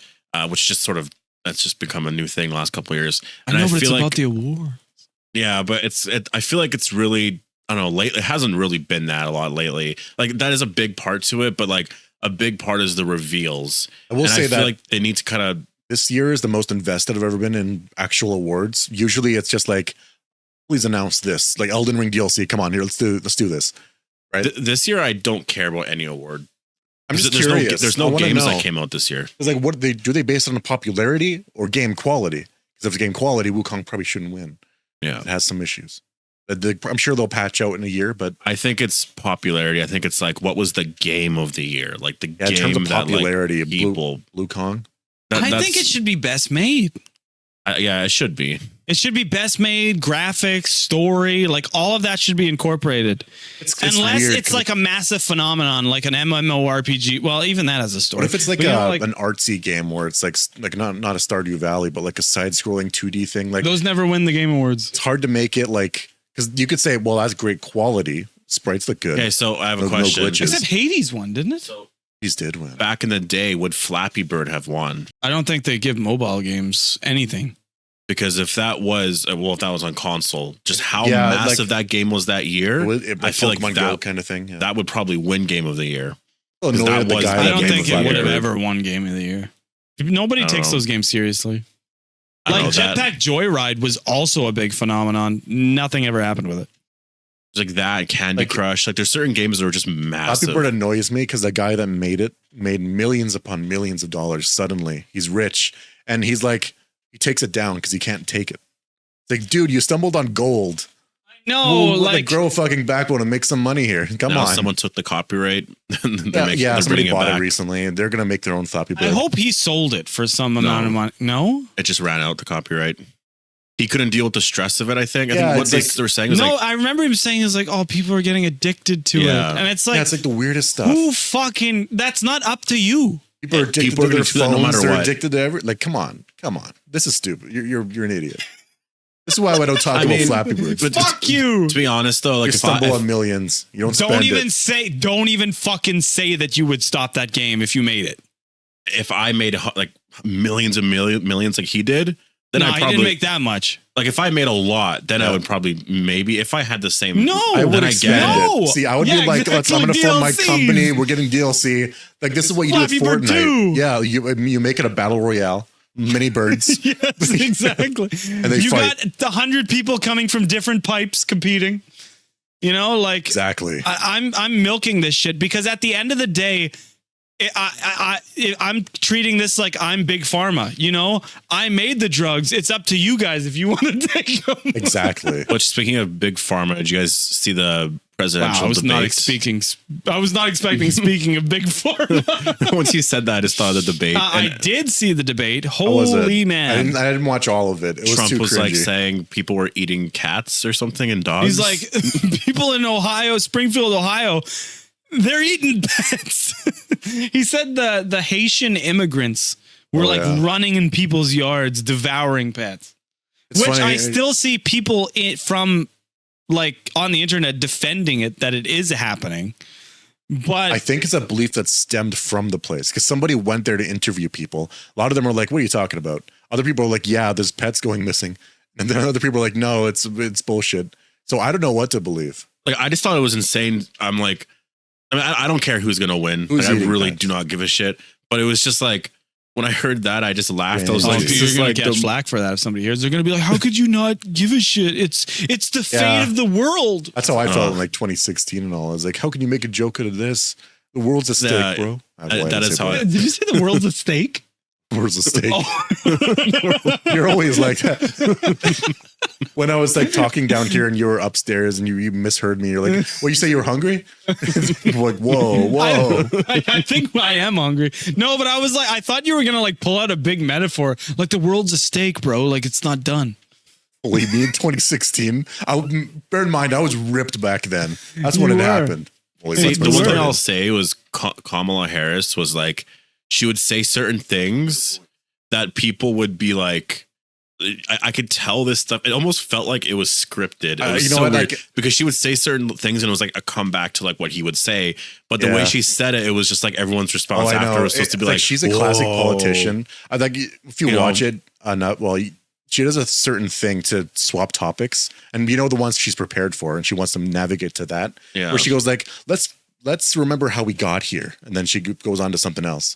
which just sort of, that's just become a new thing the last couple of years. And I know, but feel it's like, about the award. Yeah, but I feel like it's really, I don't know, lately, it hasn't really been that a lot lately. Like that is a big part to it, but like a big part is the reveals. I will say I feel that like they need to kind of, this year is the most invested I've ever been in actual awards. Usually it's just like, please announce this, like Elden Ring DLC. Come on here, let's do this. Right. This year, I don't care about any award. I'm just curious. There's no games that came out this year. It's like, what do they base it on popularity or game quality? Because if it's game quality, Wukong probably shouldn't win. Yeah, it has some issues. I'm sure they'll patch out in a year, but I think it's popularity. I think it's like, what was the game of the year? Like the game in terms of popularity, that, like, people, Wukong. I think it should be best made. Yeah, it should be. It should be best made, graphics, story, like all of that should be incorporated. Unless weird, it's like a massive phenomenon, like an MMORPG. Well, even that has a story. What if it's like an artsy game where it's like not a Stardew Valley, but like a side-scrolling 2D thing? Like those never win the Game Awards. It's hard to make it like, because you could say, well, that's great quality. Sprites look good. Okay, so I have a question. No Except Hades won, didn't it? So Hades did win. Back in the day, would Flappy Bird have won? I don't think they give mobile games anything. Because if that was on console, just how massive that game was that year, I feel like that kind of thing. Yeah. That would probably win Game of the Year. Well, I don't think it would have ever won Game of the Year. Nobody takes those games seriously. Like Jetpack Joyride was also a big phenomenon. Nothing ever happened with it. Like that, Candy Crush. Like there's certain games that are just massive. Flappy Bird annoys me because the guy that made it made millions upon millions of dollars. Suddenly, he's rich, and he's like, he takes it down because he can't take it. It's like, dude, you stumbled on gold. No, like grow a fucking backbone and make some money here. Come on. Someone took the copyright. Somebody bought it recently, and they're gonna make their own Flappy Bird. I hope he sold it for some amount of money. No, it just ran out, the copyright. He couldn't deal with the stress of it. I think what they were saying was I remember him saying is like, oh, people are getting addicted to it, and it's like, it's like the weirdest stuff. Who fucking? That's not up to you. People are addicted to their phones. No matter they're addicted to like, come on. This is stupid. You're an idiot. This is why I don't talk about Flappy Bird. Fuck you. To be honest, though, like you stumble on millions, you don't even fucking say that you would stop that game if you made it. If I made like millions and millions like he did, then No, I he probably didn't make that much. like if I made a lot, then I would probably maybe if I had the same. No, I would then I expand get it. it. See, I would Yeah, be like, I'm exactly, going to form my DLC. company. We're getting DLC. Like, this is what you Flappy do Bird with 2. Fortnite. Yeah, you make it a battle royale. Mini birds. Yes, exactly. And they you fight. got 100 people coming from different pipes competing. You know, like Exactly. I'm milking this shit because at the end of the day, I'm treating this like I'm big pharma. You know, I made the drugs. It's up to you guys if you want to take them. Exactly. Which, speaking of big pharma, did you guys see the presidential Wow, I was not debates? expecting speaking of big pharma. Once you said that, I just thought of the debate. I and did see the debate. How was it? Holy I man. didn't watch all of it. It was Trump too was cringy. like saying people were eating cats or something and dogs. He's like, people in Ohio, Springfield, Ohio, they're eating pets. He said the Haitian immigrants were running in people's yards, devouring pets. It's Which funny. I still see people from like on the internet defending it that it is happening. But I think it's a belief that stemmed from the place because somebody went there to interview people. A lot of them are like, "What are you talking about?" Other people are like, "Yeah, there's pets going missing," and then other people are like, "No, it's bullshit." So I don't know what to believe. Like, I just thought it was insane. I'm like, I mean, I don't care who's gonna win. Who's Like, I eating really pets? do not give a shit. But it was just like when I heard that, I just laughed. I was Yeah. like, dude, this you're is gonna like catch the, flack for that if somebody hears. They're gonna be like, "How could you not give a shit? It's the fate Yeah. of the world." That's how I felt in like 2016 and all. I was like, "How can you make a joke out of this? The world's a steak, Yeah, bro." that is how it. Did you say the world's a steak? The world's a steak. Oh. You're always like that. When I was like talking down here and you were upstairs and you misheard me, you're like, "What, you say you were hungry?" Like, whoa. I think I am hungry. No, but I was like, I thought you were gonna like pull out a big metaphor, like the world's a steak, bro. Like it's not done. Believe me, in 2016, bear in mind, I was ripped back then. That's when You it were. happened. Well, See, that's the when it one thing started. I'll say was Kamala Harris was like, she would say certain things that people would be like, I could tell this stuff. It almost felt like it was scripted. It was you know so what, weird like- because she would say certain things and it was like a comeback to like what he would say. But the Yeah. way she said it, it was just like everyone's response I after know. was supposed to be It's like, she's a classic "Whoa." politician. I think if you You know? watch it enough, she does a certain thing to swap topics, and you know the ones she's prepared for, and she wants to navigate to that. Yeah. Where she goes like, "Let's remember how we got here," and then she goes on to something else,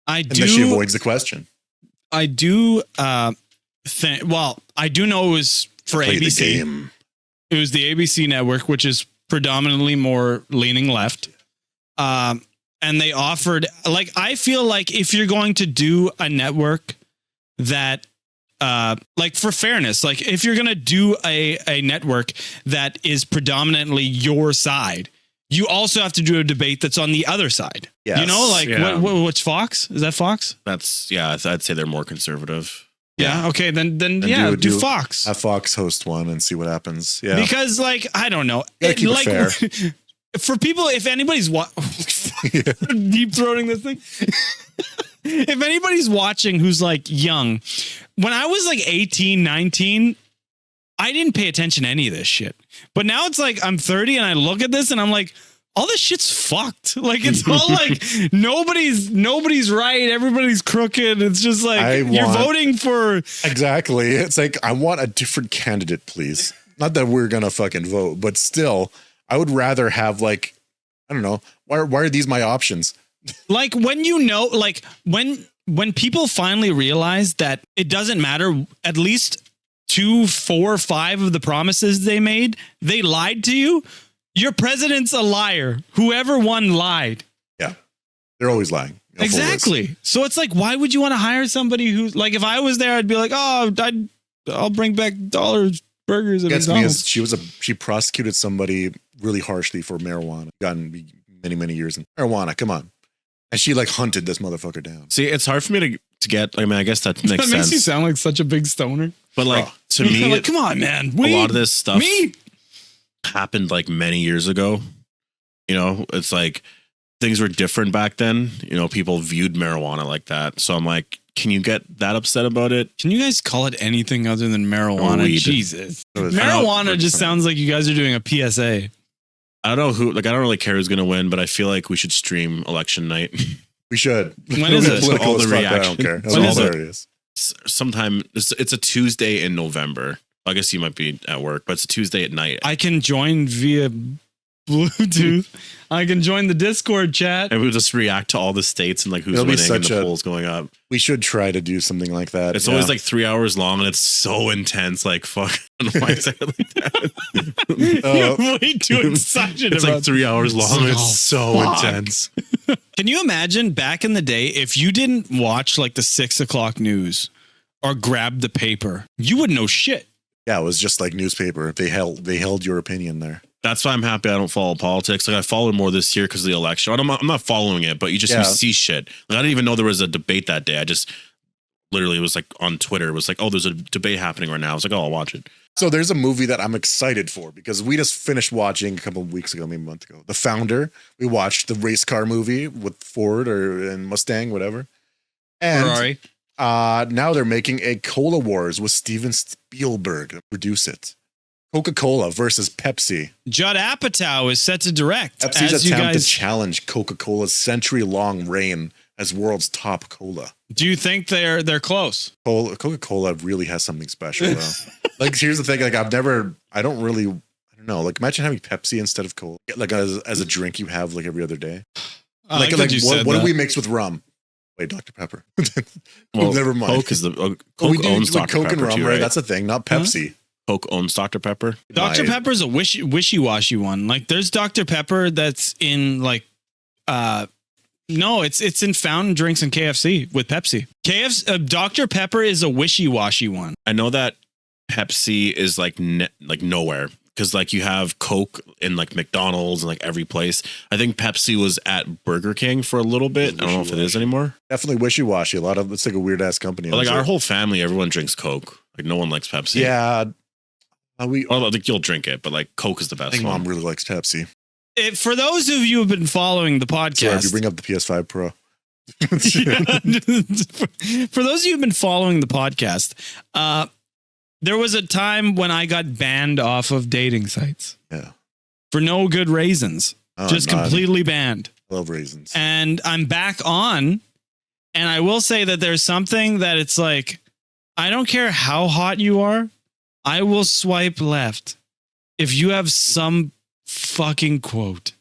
and then she avoids the question. I do. Well, I do know it was for Play the ABC. game. It was the ABC network, which is predominantly more leaning left. And they offered, like, I feel like if you're going to do a network that, like, for fairness, like if you're going to do a network that is predominantly your side, you also have to do a debate that's on the other side. Yes. You know, like Yeah. what's Fox? Is that Fox? That's, yeah, I'd say they're more conservative. Yeah. Okay. Then And do Fox. Have Fox host one and see what happens. Yeah, Because like, I don't know. Gotta keep it like fair. for people, if anybody's deep throating this thing. If anybody's watching who's like young, when I was like 18, 19, I didn't pay attention to any of this shit. But now it's like I'm 30 and I look at this and I'm like, all this shit's fucked. Like it's all like nobody's right. Everybody's crooked. It's just like you're voting for. Exactly. It's like, I want a different candidate, please. Not that we're gonna fucking vote, but still, I would rather have like, I don't know, why are these my options? Like when you know, like when people finally realize that it doesn't matter, at least 2, 4, 5 of the promises they made, they lied to you. Your president's a liar. Whoever won lied. Yeah, they're always lying. You know, Exactly. So it's like, why would you want to hire somebody who's like, if I was there, I'd be like, oh, I'll bring back dollars, burgers at Gets me McDonald's. is she prosecuted somebody really harshly for marijuana. Gotten many years in marijuana. Come on, and she like hunted this motherfucker down. See, it's hard for me to get, I mean, I guess that makes That sense. makes you sound like such a big stoner. But like, to me, like, come on, man. a lot of this stuff Me? happened like many years ago. You know, it's like things were different back then. You know, people viewed marijuana like that. So I'm like, can you get that upset about it? Can you guys call it anything other than marijuana? Weed. Jesus. So it's- Marijuana just sounds like you guys are doing a PSA. I don't know who, like, I don't really care who's going to win, but I feel like we should stream election night. We should. When is it? Political All as the fuck, but I don't reaction. care. That's When all is it? hilarious. sometime. It's a Tuesday in November. I guess you might be at work, but it's a Tuesday at night. I can join via Bluetooth. I can join the Discord chat. And we'll just react to all the states and like who's It'll be winning and such the a- polls going up. We should try to do something like that. It's always like 3 hours long and it's so intense. Like, fuck. I don't know why I say it like that. You're way too excited It's about like 3 hours long. Oh, It's so fuck. intense. Can you imagine back in the day if you didn't watch like the 6 o'clock news or grab the paper, you wouldn't know shit. Yeah, it was just like newspaper. They held your opinion there. That's why I'm happy I don't follow politics. Like I followed more this year because of the election. I'm not following it, but you see shit. Like I didn't even know there was a debate that day. I just literally was like on Twitter. It was like, oh, there's a debate happening right now. I was like, oh, I'll watch it. So there's a movie that I'm excited for because we just finished watching a couple of weeks ago, maybe a month ago. The Founder. We watched the race car movie with Ford and Mustang, whatever. And Ferrari. now they're making a Cola Wars with Steven Spielberg to produce it. Coca-Cola versus Pepsi. Judd Apatow is set to direct. Pepsi's as you attempt guys, to challenge Coca-Cola's century-long reign as world's top cola. do you think they're close? Coca-Cola really has something special, though. Like, here's the thing. Like, I don't know. Like, imagine having Pepsi instead of Cola. Like, as a drink you have, like, every other day. I Like, that you said what do that. we mix with rum? Wait, Dr. Pepper. Well, Never mind. Coke is the Well, Coke we do owns with Dr. Coke and Pepper rum, too, right? right? That's a thing, not Pepsi. Coke owns Dr. Pepper. Dr. Right. Pepper's a wishy-washy one. Like there's Dr. Pepper that's in like no, it's in fountain drinks and KFC with Pepsi. Dr. Pepper is a wishy-washy one. I know that Pepsi is like nowhere because like you have Coke in like McDonald's and like every place. I think Pepsi was at Burger King for a little bit. I don't know if it is anymore. Definitely wishy-washy. It's like a weird-ass company. But like I'm our sure. whole family, everyone drinks Coke. Like no one likes Pepsi. Yeah. I think you'll drink it, but like Coke is the I best think one. Mom really likes Pepsi. For those of you who have been following the Sorry, if you podcast, bring up the PS5 Pro. for those of you who've been following the podcast, there was a time when I got banned off of dating sites. Yeah. For no good reasons. Just completely banned. Love raisins. And I'm back on. And I will say that there's something that it's like, I don't care how hot you are. I will swipe left if you have some fucking quote.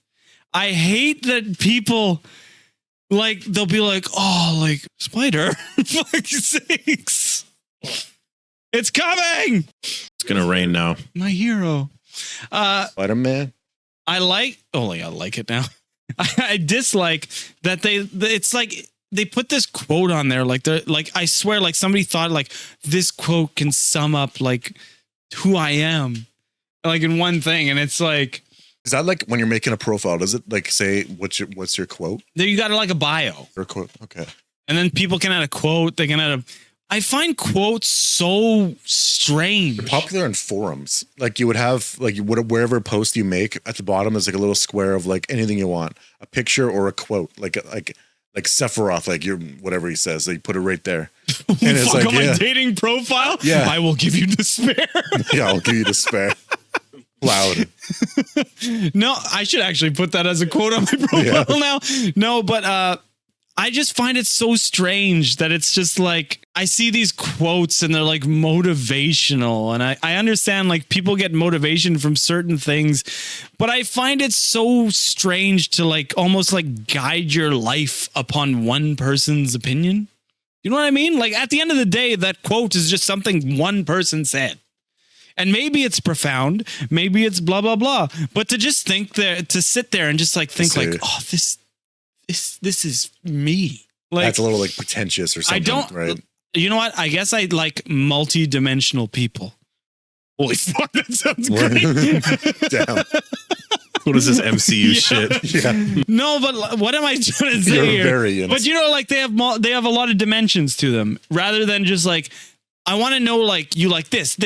I hate that people like they'll be like, oh, like Spider, fuck sakes, it's coming. It's gonna rain now. My hero. Spider-Man. I like it now. I dislike that it's like they put this quote on there like they're like I swear like somebody thought like this quote can sum up like who I am like in one thing, and it's like, Is that like when you're making a profile? Does it like say what's your quote there you got like a bio, or a quote? Okay. and then people can add a quote. They can add a. I find quotes so strange. They're popular in forums. Like you would have like wherever post you make at the bottom there's like a little square of like anything you want, a picture or a quote, like Sephiroth, like your whatever he says. They put it right there, and it's Fuck like on my dating profile. Yeah. I will give you despair. yeah, I'll give you despair. Loud. No, I should actually put that as a quote on my profile now. No, but I just find it so strange that it's just like I see these quotes and they're like motivational, and I understand like people get motivation from certain things, but I find it so strange to like almost like guide your life upon one person's opinion. You know what I mean? Like at the end of the day, that quote is just something one person said. And maybe it's profound, maybe it's blah blah blah. But to just think there, to sit there and just like think like, oh, this is me. Like That's a little like pretentious or something. I don't. Right. You know what? I guess I like multi-dimensional people. Holy fuck, that sounds great. Damn. What is this MCU shit? Yeah. No, but what am I trying to say You're here? very But you know, like they have a lot of dimensions to them, rather than just like, I want to know like you like this,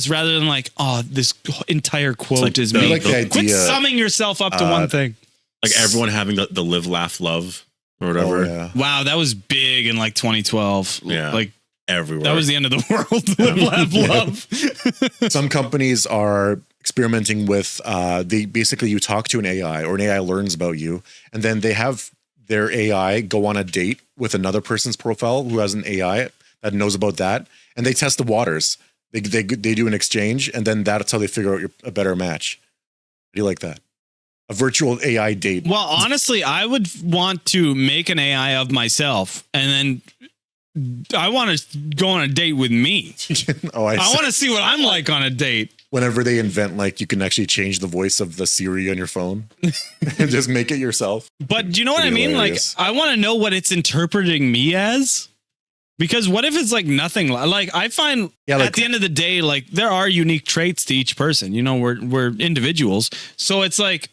rather than like, oh, this entire quote like is the- me. like the Quit idea. summing yourself up to one thing. Like everyone having the live, laugh, love or whatever. Oh, yeah. Wow, that was big in like 2012. Yeah. Like Everywhere. that was the end of the world. Live, laugh, love. Some companies are experimenting with you talk to an AI or an AI learns about you, and then they have their AI go on a date with another person's profile who has an AI. that knows about that, and they test the waters. They do an exchange, and then that's how they figure out a better match. How do you like that? A virtual AI date. Well, honestly, I would want to make an AI of myself, and then I want to go on a date with me. I want to see what I'm like on a date. Whenever they invent, like, you can actually change the voice of the Siri on your phone and just make it yourself. But do you know what I mean? Hilarious. Like, I want to know what it's interpreting me as. Because what if it's like nothing? Like, I find at the end of the day, like, there are unique traits to each person. You know, we're individuals. So it's like,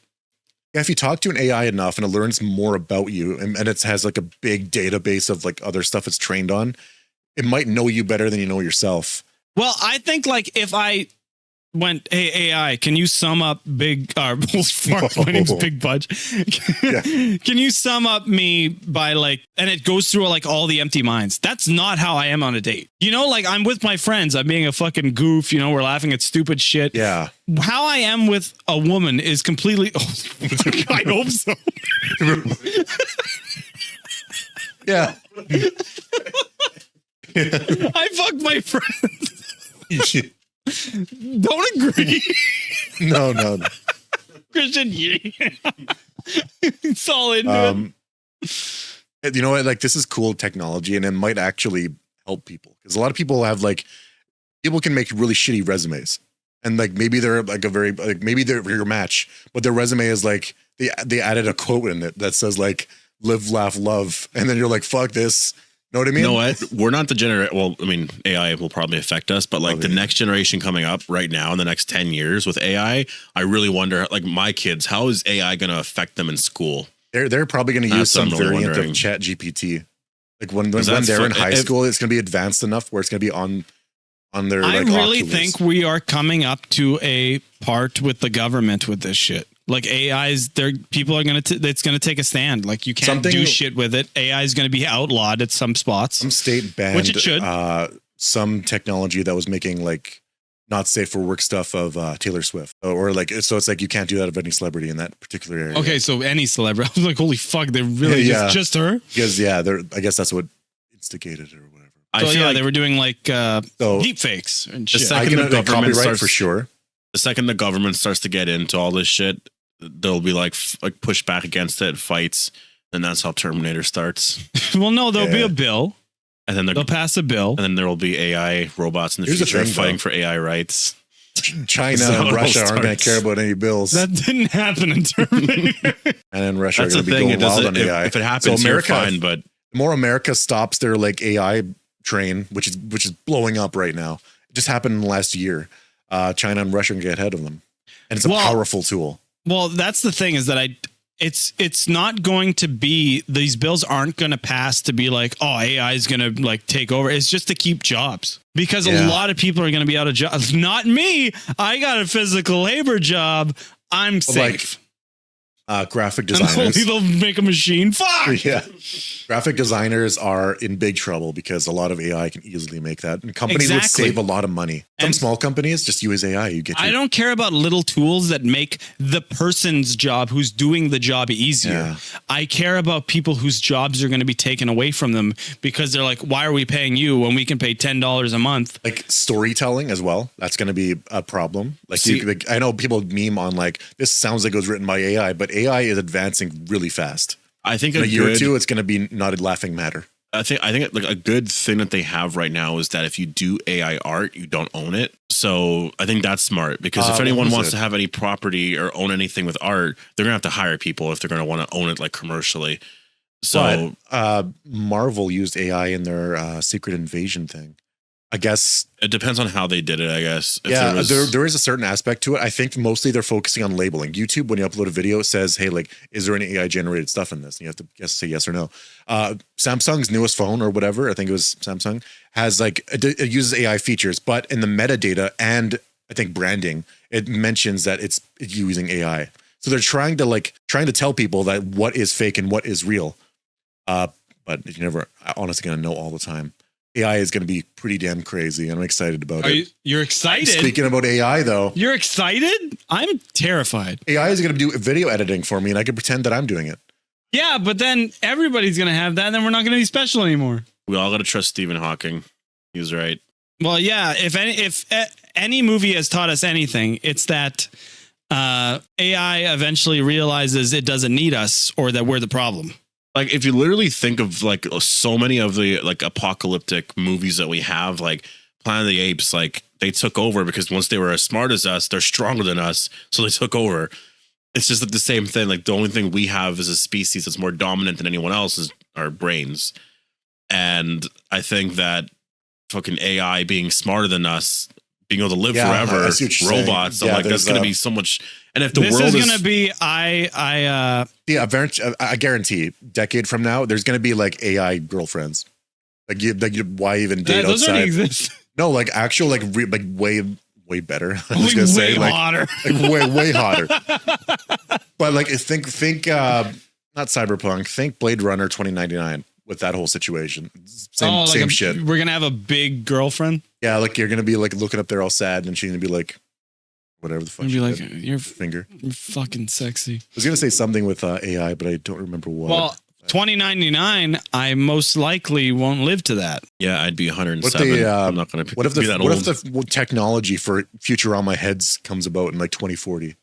yeah, if you talk to an AI enough and it learns more about you, and it has like a big database of like other stuff it's trained on, it might know you better than you know yourself. well, I think like if I went, hey, AI, can you sum up big, holy fuck, my name's Big Budge. Can you sum up me by like, and it goes through like all the empty minds. That's not how I am on a date. You know, like I'm with my friends. I'm being a fucking goof. You know, we're laughing at stupid shit. Yeah. How I am with a woman is completely, I hope so. Yeah. I fuck my friends. Don't agree. No. Christian, it's all into it. You know what? Like, this is cool technology, and it might actually help people, because a lot of people have like, people can make really shitty resumes, and like maybe they're like maybe they're your match, but their resume is like they added a quote in it that says like live, laugh, love, and then you're like, fuck this. Know what I mean? You know what? We're not the generation. Well, I mean, AI will probably affect us, but like the next generation coming up right now in the next 10 years with AI, I really wonder, like my kids, how is AI going to affect them in school? They're probably going to use some really variant wondering. of Chat GPT. Like when they're in high school, it's going to be advanced enough where it's going to be on their. I like, really Oculus. think we are coming up to a part with the government with this shit. Like AIs, people are it's gonna take a stand. Like you can't do shit with it. AI is gonna be outlawed at some spots. Some state banned, which it should. Some technology that was making like not safe for work stuff of Taylor Swift, or like so it's like you can't do that of any celebrity in that particular area. Okay, so any celebrity. I was like, holy fuck, they really just her? Because I guess that's what instigated it or whatever. So I feel like they were doing like deep fakes and shit. second the government starts, for sure. The second the government starts to get into all this shit, they'll be like push back against it, fights, and that's how Terminator starts. Well, no, there'll be a bill, and then they'll pass a bill, and then there will be AI robots in the future fighting for AI rights. China and Russia aren't going to care about any bills. That didn't happen in Terminator. And then Russia That's are going to be going wild on AI. If it happens, so America, you're fine. But the more America stops their like AI train, which is blowing up right now, it just happened in the last year. China and Russia can get ahead of them, and it's a powerful tool. Well, that's the thing is that it's not going to be, these bills aren't going to pass to be like, oh, AI is going to like take over. It's just to keep jobs, because a lot of people are going to be out of jobs. Not me. I got a physical labor job. I'm safe. Like, graphic designers. They'll make a machine. Fuck. Yeah. Graphic designers are in big trouble because a lot of AI can easily make that. And companies would save a lot of money. Some small companies just use AI. I don't care about little tools that make the person's job who's doing the job easier. Yeah. I care about people whose jobs are going to be taken away from them because they're like, why are we paying you when we can pay $10 a month? Like storytelling as well. That's going to be a problem. Like, I know people meme on like, this sounds like it was written by AI, but AI is advancing really fast. I think in a year or two, it's going to be not a laughing matter. I think like a good thing that they have right now is that if you do AI art, you don't own it. So I think that's smart, because if anyone wants to have any property or own anything with art, they're gonna have to hire people if they're gonna want to own it like commercially. So Marvel used AI in their Secret Invasion thing. I guess it depends on how they did it, I guess. If there is a certain aspect to it. I think mostly they're focusing on labeling. YouTube, when you upload a video, it says, hey, like, is there any AI generated stuff in this? And you have to say yes or no. Samsung's newest phone or whatever, I think it was Samsung, has like, it uses AI features, but in the metadata and I think branding, it mentions that it's using AI. So they're trying to tell people that what is fake and what is real. But you're never honestly going to know all the time. AI is going to be pretty damn crazy. I'm excited about it. You're excited? Speaking about AI, though. You're excited? I'm terrified. AI is going to do video editing for me, and I can pretend that I'm doing it. Yeah, but then everybody's going to have that, and then we're not going to be special anymore. We all got to trust Stephen Hawking. He's right. Well, yeah. If any movie has taught us anything, it's that AI eventually realizes it doesn't need us, or that we're the problem. Like, if you literally think of like so many of the like apocalyptic movies that we have, like Planet of the Apes, like they took over because once they were as smart as us, they're stronger than us, so they took over. It's just like the same thing. Like the only thing we have as a species that's more dominant than anyone else is our brains. And I think that fucking AI being smarter than us, being able to live forever, robots, I'm like, that's going to be so much. And if the this world is going to be, I guarantee, decade from now, there's going to be like AI girlfriends. Like why even date those outside? already exist. No, like actual, like way better. I was Like gonna say, way like, hotter. like way hotter. But like, think, not Cyberpunk. Think Blade Runner 2099 with that whole situation. Same shit. We're gonna have a big girlfriend. Yeah, like you're gonna be like looking up there all sad, and she's gonna be like, whatever the fuck. Be like, your finger. You're fucking sexy. I was gonna say something with AI, but I don't remember what. Well, 2099, I most likely won't live to that. Yeah, I'd be 107. I'm not going to what if be that what old. if the technology for Futurama heads comes about in like 2040?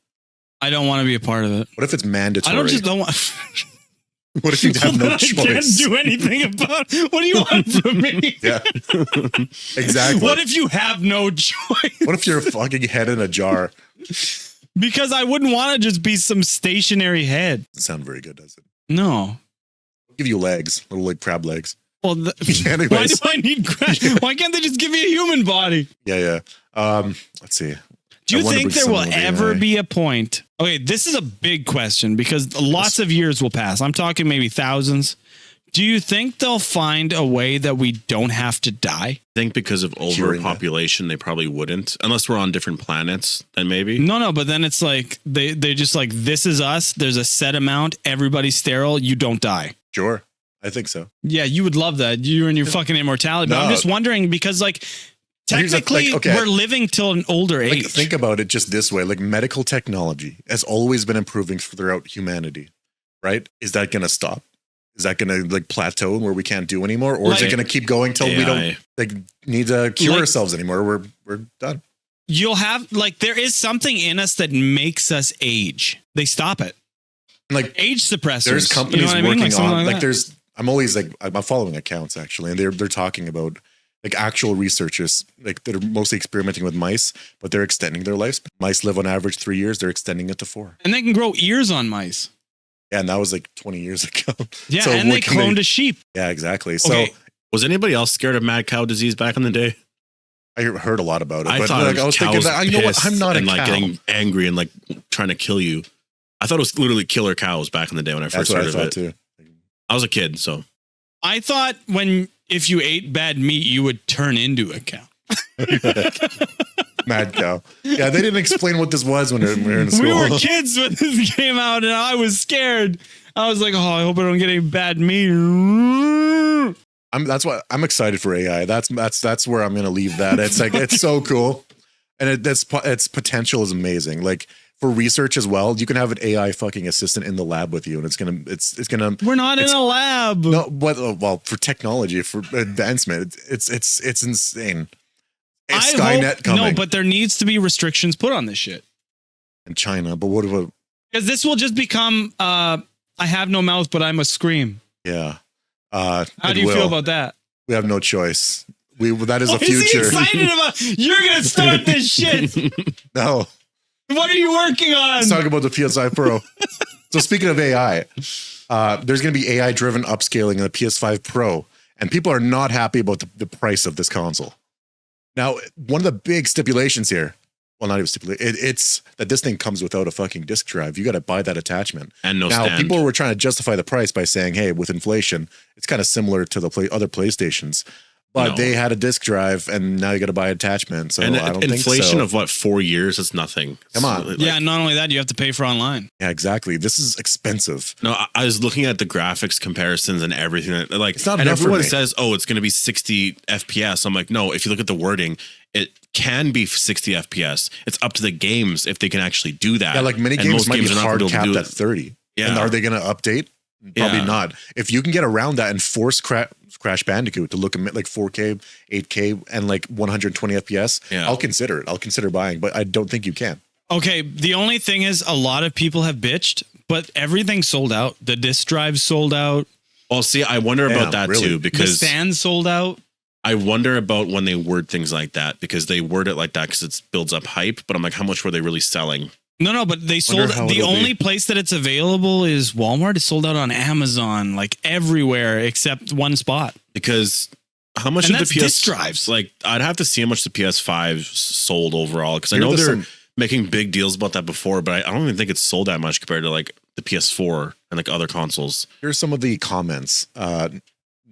I don't want to be a part of it. What if it's mandatory? don't want. What if you have no I choice? can't do anything about. What do you want from me? Yeah, exactly. What if you have no choice? What if you're a fucking head in a jar? Because I wouldn't want to just be some stationary head. Doesn't sound very good, does it? No. Give you legs, little like crab legs. Well, why Anyways. do I need crab? Why can't they just give me a human body? Yeah. Let's see. Do you I wonder think if there will someone with ever AI be a point? Okay, this is a big question because lots of years will pass. I'm talking maybe thousands. Do you think they'll find a way that we don't have to die? I think because of overpopulation, they probably wouldn't, unless we're on different planets. Then maybe. No, but then it's like they just like, this is us. There's a set amount. Everybody's sterile. You don't die. Sure, I think so. Yeah, you would love that. You and your fucking immortality. But No. I'm just wondering because like technically we're living till an older age. Like, think about it just this way: like medical technology has always been improving throughout humanity, right? Is that going to stop? Is that going to like plateau where we can't do anymore, or is it going to keep going till we don't like need to cure ourselves anymore? We're done. You'll have like there is something in us that makes us age. They stop it. Like age suppressors. There's companies you know working on like there's. I'm always like I'm following accounts actually, and they're talking about like actual researchers like that are mostly experimenting with mice, but they're extending their lives. Mice live on average 3 years. They're extending it to 4. And they can grow ears on mice. Yeah, and that was like 20 years ago. Yeah, so and they cloned a sheep. Yeah, exactly. Okay. So was anybody else scared of mad cow disease back in the day? I heard a lot about it. I but thought like, I was thinking that you know what? I'm not and a like cow. getting angry and like trying to kill you. I thought it was literally killer cows back in the day when I first heard of it. Too. I was a kid, so I thought if you ate bad meat, you would turn into a cow. Mad cow. Yeah, they didn't explain what this was when we were in school. We were kids when this came out, and I was scared. I was like, "Oh, I hope I don't get any bad meat." That's why I'm excited for AI. That's where I'm going to leave that. It's like it's so cool, and its potential is amazing. Like for research as well, you can have an AI fucking assistant in the lab with you, and it's gonna. We're not in a lab. No, but well, for technology, for advancement, it's insane. Skynet coming. No, but there needs to be restrictions put on this shit in China. But what about? Because this will just become. I have no mouth, but I must scream. Yeah. How do you feel about that? We have no choice. That is a Is he future. excited about? You're gonna start this shit. No. What are you working on? Let's talk about the PS5 Pro. So speaking of AI, there's going to be AI-driven upscaling in the PS5 Pro, and people are not happy about the price of this console. Now, one of the big stipulations here, well, not even stipulation, it's that this thing comes without a fucking disk drive. You got to buy that attachment. And no now, stand. people were trying to justify the price by saying, hey, with inflation, it's kind of similar to the other PlayStations. But they had a disk drive, and now you got to buy an attachment. So and I don't think so. Inflation of what, 4 years? It's nothing. Come on. Like, yeah, not only that, you have to pay for online. Yeah, exactly. This is expensive. No, I was looking at the graphics comparisons and everything. Like, it's not and enough for everyone me. says, "Oh, it's going to be 60 FPS." I'm like, no. If you look at the wording, it can be 60 FPS. It's up to the games if they can actually do that. Yeah, like many And games might be are not hard gonna be able to capped do at it. 30. Yeah. And are they going to update? Probably Yeah. not. If you can get around that and force Crash Bandicoot to look like 4K, 8K, and like 120 FPS, Yeah. I'll consider it. I'll consider buying, but I don't think you can. Okay, the only thing is a lot of people have bitched, but everything sold out. The disc drive sold out. Well, see, I wonder about that really? too, The because stand sold out. I wonder about when they word things like that, because they word it like that because it builds up hype. But I'm like, how much were they really selling? No, but they sold. Wonder how The it'll only be. place that it's available is Walmart. It's sold out on Amazon, like everywhere except one spot. Because how much And of that's the PS disc drives. Like, I'd have to see how much the PS5 sold overall, because I Here know are they're some- making big deals about that before, but I don't even think it's sold that much compared to like the PS4 and like other consoles. Here's some of the comments.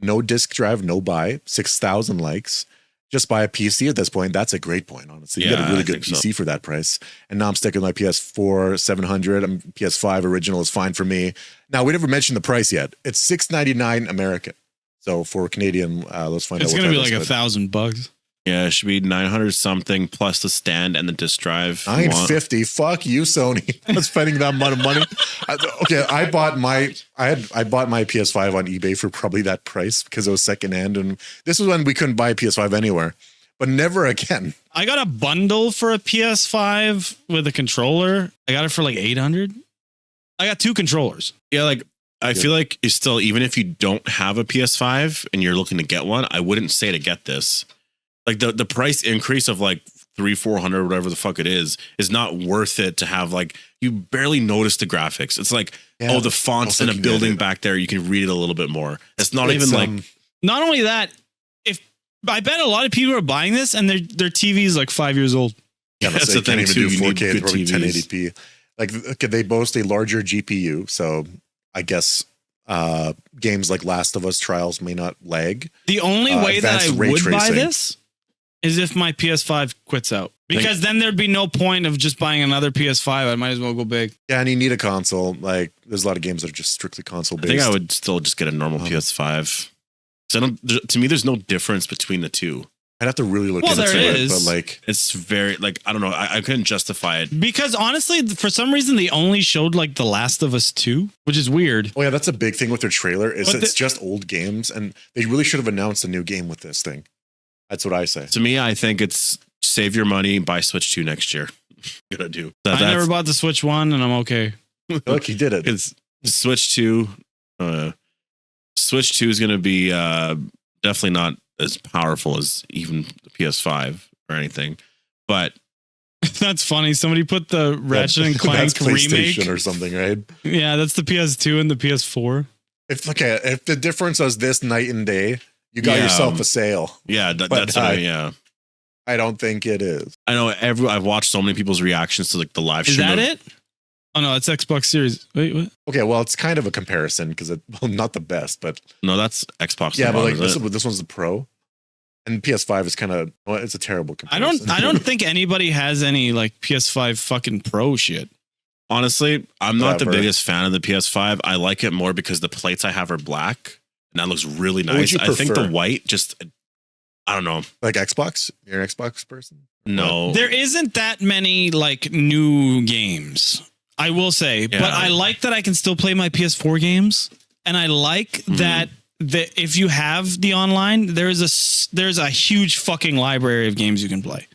No disc drive, no buy. 6,000 likes. Just buy a PC at this point. That's a great point, honestly. You get Yeah, a really I good think PC for that price. And now I'm sticking with my PS4 700. PS5 original is fine for me. Now, we never mentioned the price yet. It's $699 American. So for Canadian, let's find It's out what gonna be that like is, but $1,000. Yeah, it should be 900 something plus the stand and the disc drive. if you want. $950. Fuck you, Sony. I'm spending that amount of money. Okay, I bought my PS5 on eBay for probably that price because it was secondhand, and this was when we couldn't buy a PS5 anywhere. But never again. I got a bundle for a PS5 with a controller. I got it for like 800. I got 2 controllers. Yeah, like I feel like it's still, even if you don't have a PS5 and you're looking to get one, I wouldn't say to get this. Like the price increase of like 300-400, whatever the fuck it is not worth it to have. Like, you barely notice the graphics. It's like, Yeah, oh, the fonts I was in a looking at building it. back there, you can read it a little bit more. It's not It's, even like Not only that, if I bet a lot of people are buying this and their TV is like 5 years old. Yeah, That's so the you can't thing, even too. do You need 4K, good probably TVs. 1080p. Like, okay, they boast a larger GPU, so I guess games like Last of Us Trials may not lag. The only way that I advanced ray would buy tracing. this is if my PS5 quits out. Because then there'd be no point of just buying another PS5. I might as well go big. Yeah, and you need a console. Like, there's a lot of games that are just strictly console I based. think I would still just get a normal PS5. So to me, there's no difference between the two. I'd have to really look Well, into there it, is. but like, It's very, like, I don't know. I couldn't justify it. Because honestly, for some reason, they only showed like The Last of Us 2, which is weird. oh yeah, that's a big thing with their trailer. Is But it's just old games, and they really should have announced a new game with this thing. That's what I say. To me, I think it's save your money, buy Switch 2 next year. Gonna do. I never bought the Switch 1 and I'm okay. Look, he did it. Because Switch 2 is going to be definitely not as powerful as even the PS5 or anything. But That's funny. Somebody put the Ratchet and Clank That's PlayStation remake. or something, right? Yeah, that's the PS2 and the PS4. If the difference was this night and day, you got Yeah. yourself a sale. yeah, But that's what I don't think it is. I know. I've watched so many people's reactions to like the live Is stream. that of- it? Oh no, it's Xbox Series. Wait, what? Okay, well, it's kind of a comparison because not the best, but No, that's Xbox. yeah, but One, like isn't it? this one's the Pro, and PS5 is kind of it's a terrible comparison. I don't think anybody has any like PS5 fucking Pro shit. Honestly, I'm not the Whatever. biggest fan of the PS5. I like it more because the plates I have are black, and that looks really What would nice. you I think the prefer? white just, I don't know. Like Xbox. You're an Xbox person. No, There isn't that many like new games, I will say, Yeah. but I like that I can still play my PS4 games, and I like that if you have the online, there's a huge fucking library of games you can play.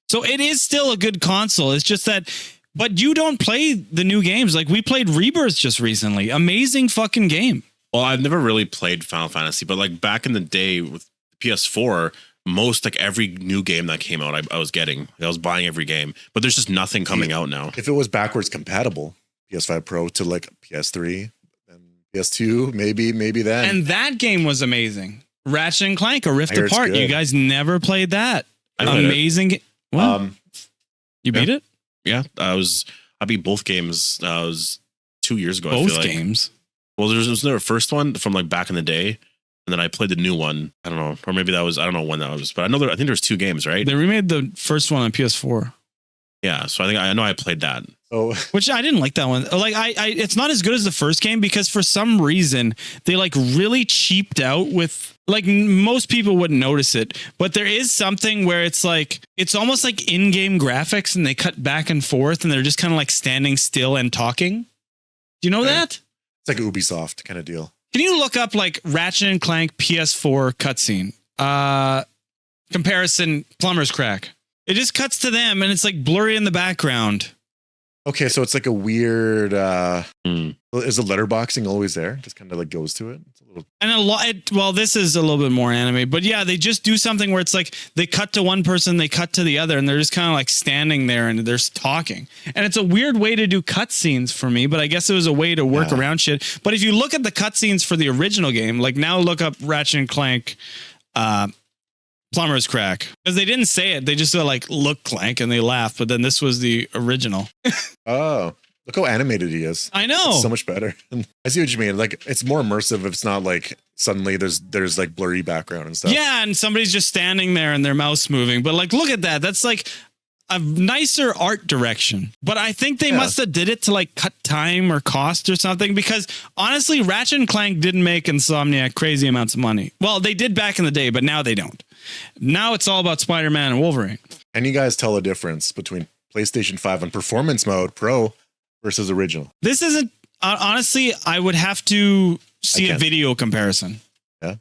So it is still a good console. It's just that, but you don't play the new games. Like we played Rebirth just recently. Amazing fucking game. Well, I've never really played Final Fantasy, but like back in the day with PS4, most like every new game that came out, I was getting. I was buying every game, but there's just nothing coming out now. If it was backwards compatible, PS5 Pro to like PS3 and PS2, maybe then. And that game was amazing. Ratchet and Clank, A Rift I hear it's Apart. You good. guys never played that. I played it. Amazing. What? You beat it? Yeah, I beat both games. That was 2 years ago. I Both feel like. games. Well, was there a first one from like back in the day, and then I played the new one. I don't know, or maybe that was, I don't know when that was, but I know I think there's 2 games, right? They remade the first one on PS4, Yeah, so I know I played that. Oh, which I didn't like that one. Like it's not as good as the first game because for some reason they like really cheaped out with like most people wouldn't notice it, but there is something where it's like it's almost like in-game graphics and they cut back and forth and they're just kind of like standing still and talking. Do you know that? It's like Ubisoft kind of deal. Can you look up like Ratchet and Clank PS4 cutscene? Comparison Plumber's Crack. It just cuts to them and it's like blurry in the background. Okay, so it's like a weird. Is the letterboxing always there? Just kind of like goes to it. It's a little. And a lot. Well, this is a little bit more anime, but yeah, they just do something where it's like they cut to one person, they cut to the other, and they're just kind of like standing there and they're talking. And it's a weird way to do cutscenes for me, but I guess it was a way to work around shit. But if you look at the cutscenes for the original game, like now look up Ratchet and Clank. Plumber's Crack, because they didn't say it, they just said like look Clank and they laughed, but then this was the original. Oh, look how animated he is. I know, it's so much better. I see what you mean. Like it's more immersive if it's not like suddenly there's like blurry background and stuff. Yeah, and somebody's just standing there and their mouse moving, but like look at that, that's like a nicer art direction. But I think they must have did it to like cut time or cost or something, because honestly Ratchet and Clank didn't make Insomniac crazy amounts of money. Well, they did back in the day, but now they don't. Now it's all about Spider-Man and Wolverine. And you guys tell a difference between PlayStation 5 on performance mode Pro versus original? This isn't honestly, I would have to see a video comparison. Yeah,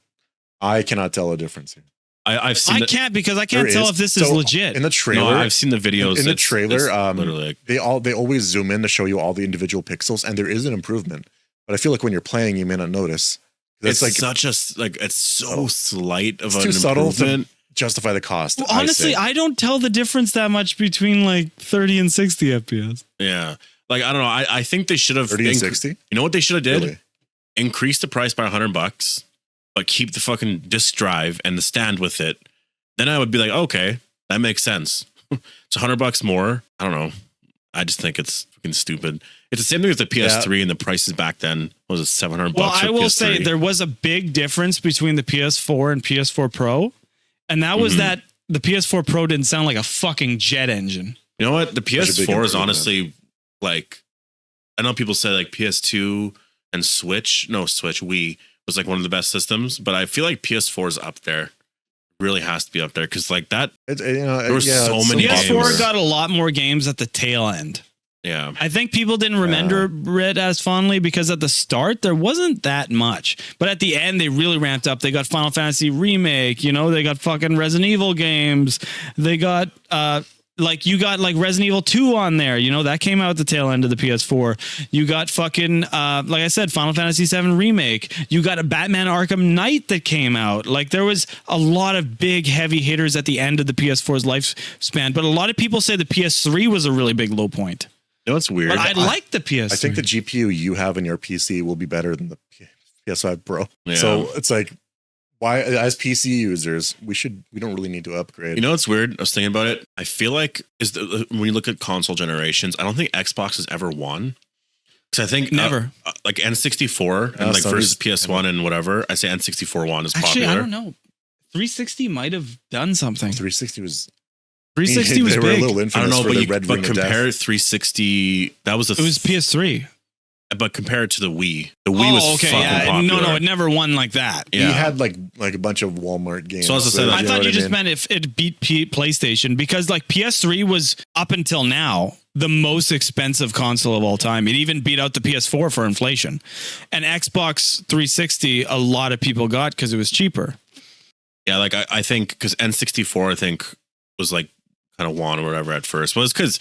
I cannot tell a difference here. I've seen. I can't, because I can't tell if this is legit. In the trailer, no, I've seen the videos. In the trailer, literally like, they always zoom in to show you all the individual pixels, and there is an improvement. But I feel like when you're playing, you may not notice. It's like such a it's so slight of an too subtle improvement. to justify the cost. Well, honestly, I don't tell the difference that much between like 30 and 60 FPS. Yeah, like I don't know. I think they should have 30 and 60. You know what they should have did? Really? Increase the price by $100, but keep the fucking disc drive and the stand with it. Then I would be like, okay, that makes sense. It's $100 more. I don't know. I just think it's fucking stupid. It's the same thing with the PS3 and the prices back then. What was it, $700? Well, I will PS3? say there was a big difference between the PS4 and PS4 Pro, and that was that the PS4 Pro didn't sound like a fucking jet engine. You know what? The PS4 is honestly like, I know people say like PS2 and Wii was like one of the best systems, but I feel like PS4 is up there. Really has to be up there, because like that, there were so many PS4 games. got a lot more games at the tail end. Yeah, I think people didn't remember it as fondly because at the start there wasn't that much, but at the end they really ramped up. They got Final Fantasy Remake, they got fucking Resident Evil games, they got like you got like Resident Evil 2 on there, that came out at the tail end of the PS4. You got fucking like I said, Final Fantasy 7 Remake. You got a Batman Arkham Knight that came out. Like there was a lot of big heavy hitters at the end of the PS4's lifespan, but a lot of people say the PS3 was a really big low point. You know, it's weird. But I like the PS3. I think the GPU you have in your PC will be better than the PS5 Pro. Yeah. So it's like, why, as PC users, we don't really need to upgrade. You know what's weird? I was thinking about it. I feel like when you look at console generations, I don't think Xbox has ever won. Because I think never like N64 and like versus PS1 and whatever. I say N64 won is popular. Actually, I don't know. 360 might have done something. 360 was. 360 was they big. Were a little infamous I don't know, for but the compare 360. That was it was PS3. But compared to the Wii was fucking popular. No, it never won like that. Yeah. He had like a bunch of Walmart games. So I thought you just meant if it beat PlayStation, because like PS3 was up until now the most expensive console of all time. It even beat out the PS4 for inflation. And Xbox 360, a lot of people got because it was cheaper. Yeah, like I think because N64 I think was like kind of won or whatever at first. Well, it's because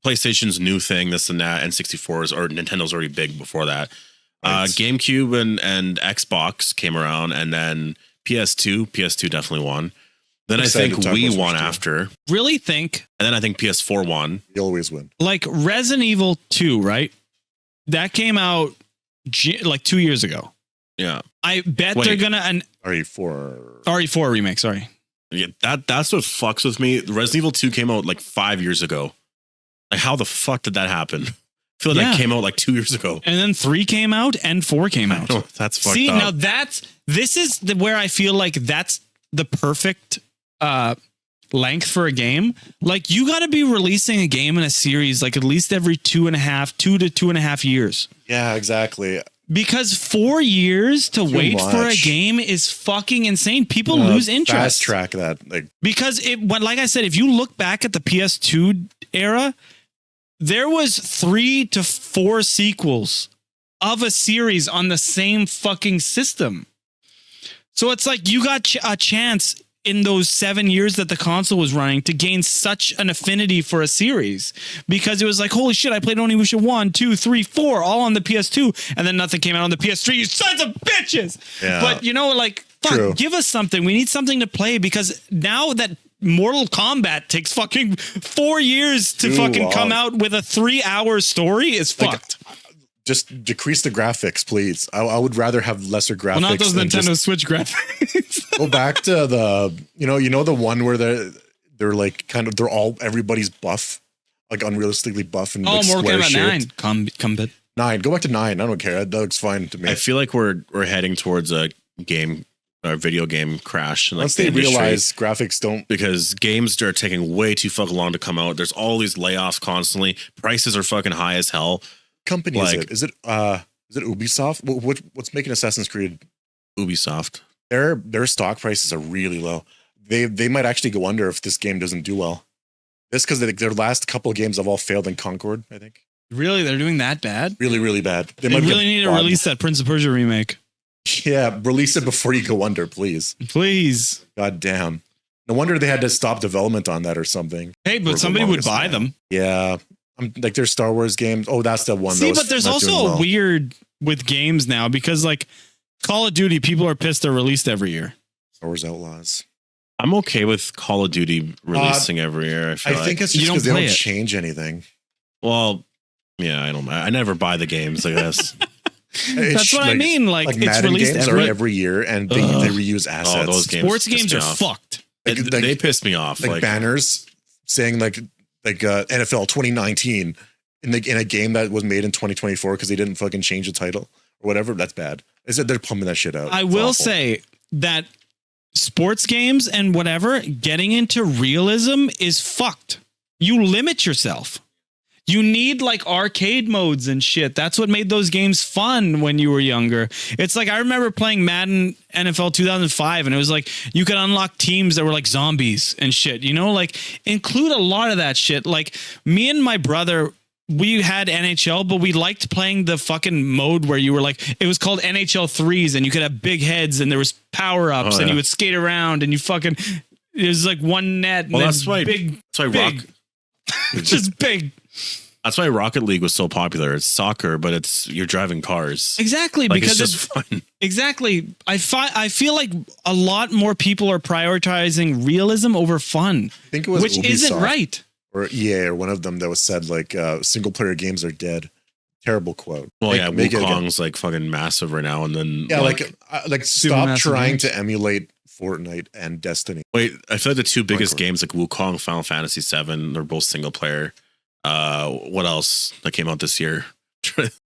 PlayStation's new thing, this and that, N64's or Nintendo's already big before that. Right. GameCube and Xbox came around, and then PS2 definitely won. Then I think Wii won after. Really think? And then I think PS4 won. You always win. Like Resident Evil 2, right? That came out like 2 years ago. Yeah. I bet they're gonna RE4 remake. Sorry. Yeah, that's what fucks with me. Resident Evil 2 came out like 5 years ago. Like, how the fuck did that happen? I feel like that came out like 2 years ago. And then 3 came out and 4 came out. Know, that's fucked See, up. now this is where I feel like that's the perfect length for a game. Like, you got to be releasing a game in a series like at least every 2 to 2.5 years. Yeah, exactly. Because 4 years to wait for a game is fucking insane. People lose interest. Fast track that, because like I said, if you look back at the PS2 era, there was 3 to 4 sequels of a series on the same fucking system. So it's like you got a chance in those 7 years that the console was running to gain such an affinity for a series, because it was like, holy shit, I played Onimusha 1, 2, 3, 4 all on the PS2, and then nothing came out on the PS3. You sons of bitches. Yeah. But you know, like, fuck, True. give us something. We need something to play, because now that Mortal Kombat takes fucking 4 years to fucking come out with a 3-hour story is fucked. Just decrease the graphics, please. I would rather have lesser graphics. Well, not those than Nintendo just Switch graphics. go back to the, you know the one where they're like they're all, everybody's buff, like unrealistically buff and like Mortal square Kombat shaped. 9. Kombat. 9. Go back to 9. I don't care. That looks fine to me. I feel like we're heading towards a video game crash. Once they realize graphics don't, because games are taking way too fucking long to come out. There's all these layoffs constantly. Prices are fucking high as hell. company is it? Is it Ubisoft? What's making Assassin's Creed? Ubisoft. Their stock prices are really low. They might actually go under if this game doesn't do well. This because their last couple of games have all failed in Concord, I think. Really? They're doing that bad? Really, really bad. They really need to release that Prince of Persia remake. Yeah, release it before you go under, please. Please. God damn. No wonder they had to stop development on that or something. Hey, but somebody would buy them. Yeah. Like their Star Wars games. Oh, that's the one. See, but there's also a weird with games now, because like Call of Duty, people are pissed they're released every year. Star Wars Outlaws. I'm okay with Call of Duty releasing every year. I think it's just because they don't change anything. Well, yeah, I don't. I never buy the games, I guess. That's what I mean. Like it's Madden released games every year, and they reuse assets. Oh, those games Sports games are fucked. They piss me off. Like banners saying like NFL 2019 in a game that was made in 2024 because they didn't fucking change the title or whatever. That's bad. They're pumping that shit out. I will say that sports games and whatever, getting into realism is fucked. You limit yourself. You need like arcade modes and shit. That's what made those games fun when you were younger. It's like, I remember playing Madden NFL 2005, and it was like you could unlock teams that were like zombies and shit, you know, like include a lot of that shit. Like me and my brother, we had NHL, but we liked playing the fucking mode where you were like, it was called NHL 3s, and you could have big heads and there was power ups and you would skate around and you fucking, it was like one net. And that's why just big. That's why Rocket League was so popular. It's soccer, but you're driving cars. Exactly, like, because it's just fun. Exactly. I feel like a lot more people are prioritizing realism over fun, I think it was which Ubisoft isn't right. or EA or one of them that was said like single player games are dead. Terrible quote. Well, Wukong's like fucking massive right now, and then like stop trying to emulate Fortnite and Destiny. Wait, I feel like the two biggest games like Wukong, Final Fantasy VII, they're both single player. What else that came out this year?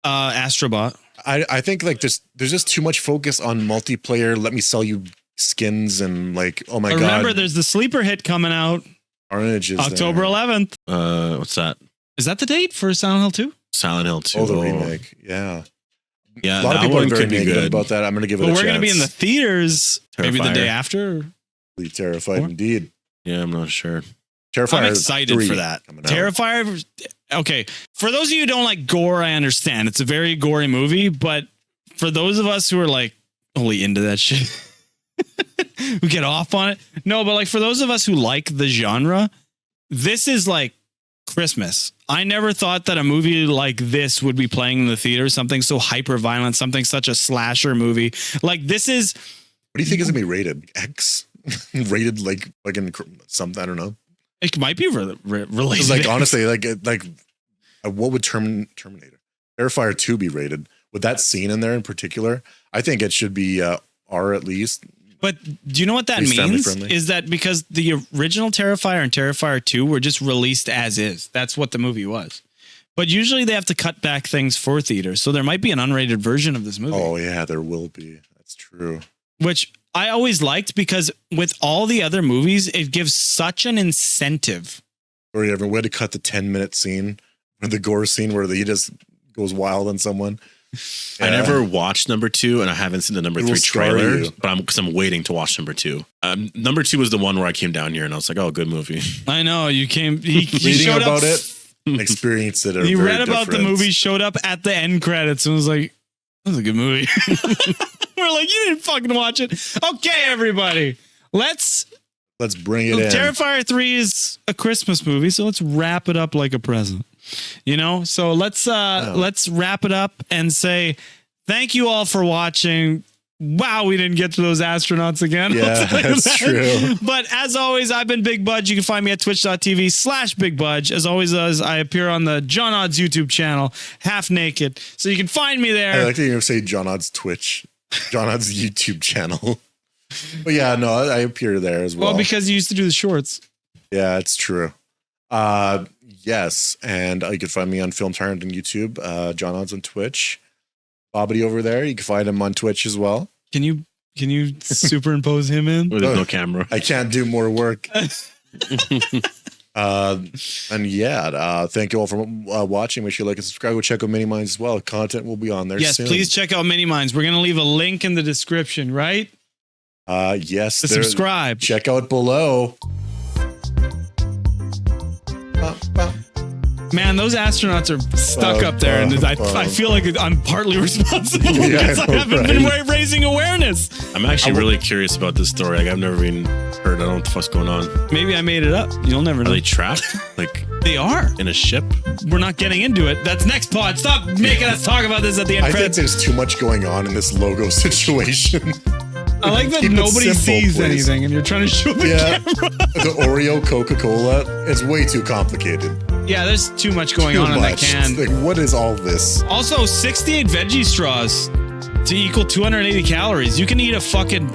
Astrobot. I think like there's just too much focus on multiplayer. Let me sell you skins and like, oh my god. Remember, there's the sleeper hit coming out. Carnage is October 11th. What's that? Is that the date for Silent Hill 2? Silent Hill 2. Oh, the remake. Yeah. Yeah, a lot of people are very negative good about that. I'm going to give it a chance. We're going to be in the theaters maybe the day after. Be terrified indeed. Yeah, I'm not sure. Terrifier. I'm excited for that. Terrifier. Okay. For those of you who don't like gore, I understand. It's a very gory movie, but for those of us who are like only into that shit, who get off on it. No, but like for those of us who like the genre, this is like Christmas. I never thought that a movie like this would be playing in the theater, something so hyper violent, something such a slasher movie. Like this is. What do you think is going to be rated? X? Rated like in something, I don't know. It might be related. Like honestly, like what would Terminator Terrifier 2 be rated? With that scene in there in particular, I think it should be R at least. But do you know what that means? Is that because the original Terrifier and Terrifier 2 were just released as is. That's what the movie was. But usually they have to cut back things for theaters. So there might be an unrated version of this movie. Oh yeah, there will be. That's true. Which I always liked because with all the other movies, it gives such an incentive. Or you ever had to cut the 10-minute scene, or the gore scene where he just goes wild on someone. Yeah. I never watched number 2, and I haven't seen the number 3 trailer, but I'm waiting to watch number 2. Number 2 was the one where I came down here and I was like, oh, good movie. I know you came. He reading showed about up, it, experienced it. He read about the movie, showed up at the end credits, and was like, That was a good movie. We're like, you didn't fucking watch it. Okay, everybody. Let's bring it in. Terrifier 3 is a Christmas movie, so let's wrap it up like a present. You know? So let's wrap it up and say thank you all for watching. Wow, we didn't get to those astronauts again. Yeah, that's true. But as always, I've been Big Budge. You can find me at twitch.tv/Big Budge. As always, I appear on the John Odds YouTube channel, half naked. So you can find me there. I like that you say John Odds Twitch, John Odds YouTube channel. But yeah, no, I appear there as well. Well, because you used to do the shorts. Yeah, it's true. Yes, and you can find me on Film Tyrant on YouTube, John Odds on Twitch. Bobbity over there. You can find him on Twitch as well. Can you superimpose him in? There's no camera. I can't do more work. And yeah, thank you all for watching. Make sure you like and subscribe. Go check out Mini Minds as well. Content will be on there. Yes, soon. please check out Mini Minds. We're gonna leave a link in the description, right? Yes, To subscribe. Check out below. Man, those astronauts are stuck up there, and I feel like I'm partly responsible because I haven't been raising awareness. I'm actually really curious about this story. Like, I've never even heard. I don't know what the fuck's going on. Maybe I made it up. You'll never know. Are they trapped? Like they are in a ship? We're not getting into it. That's next pod. Stop making us talk about this at the end. I think there's too much going on in this logo situation. I like that nobody sees anything, and you're trying to show the camera. The Oreo Coca-Cola, it's way too complicated. Yeah, there's too much going on in that can. Like, what is all this? Also, 68 veggie straws to equal 280 calories. You can eat a fucking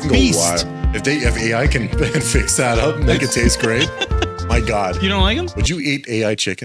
beast. If AI can fix that up and make it taste great, my God. You don't like them? Would you eat AI chicken?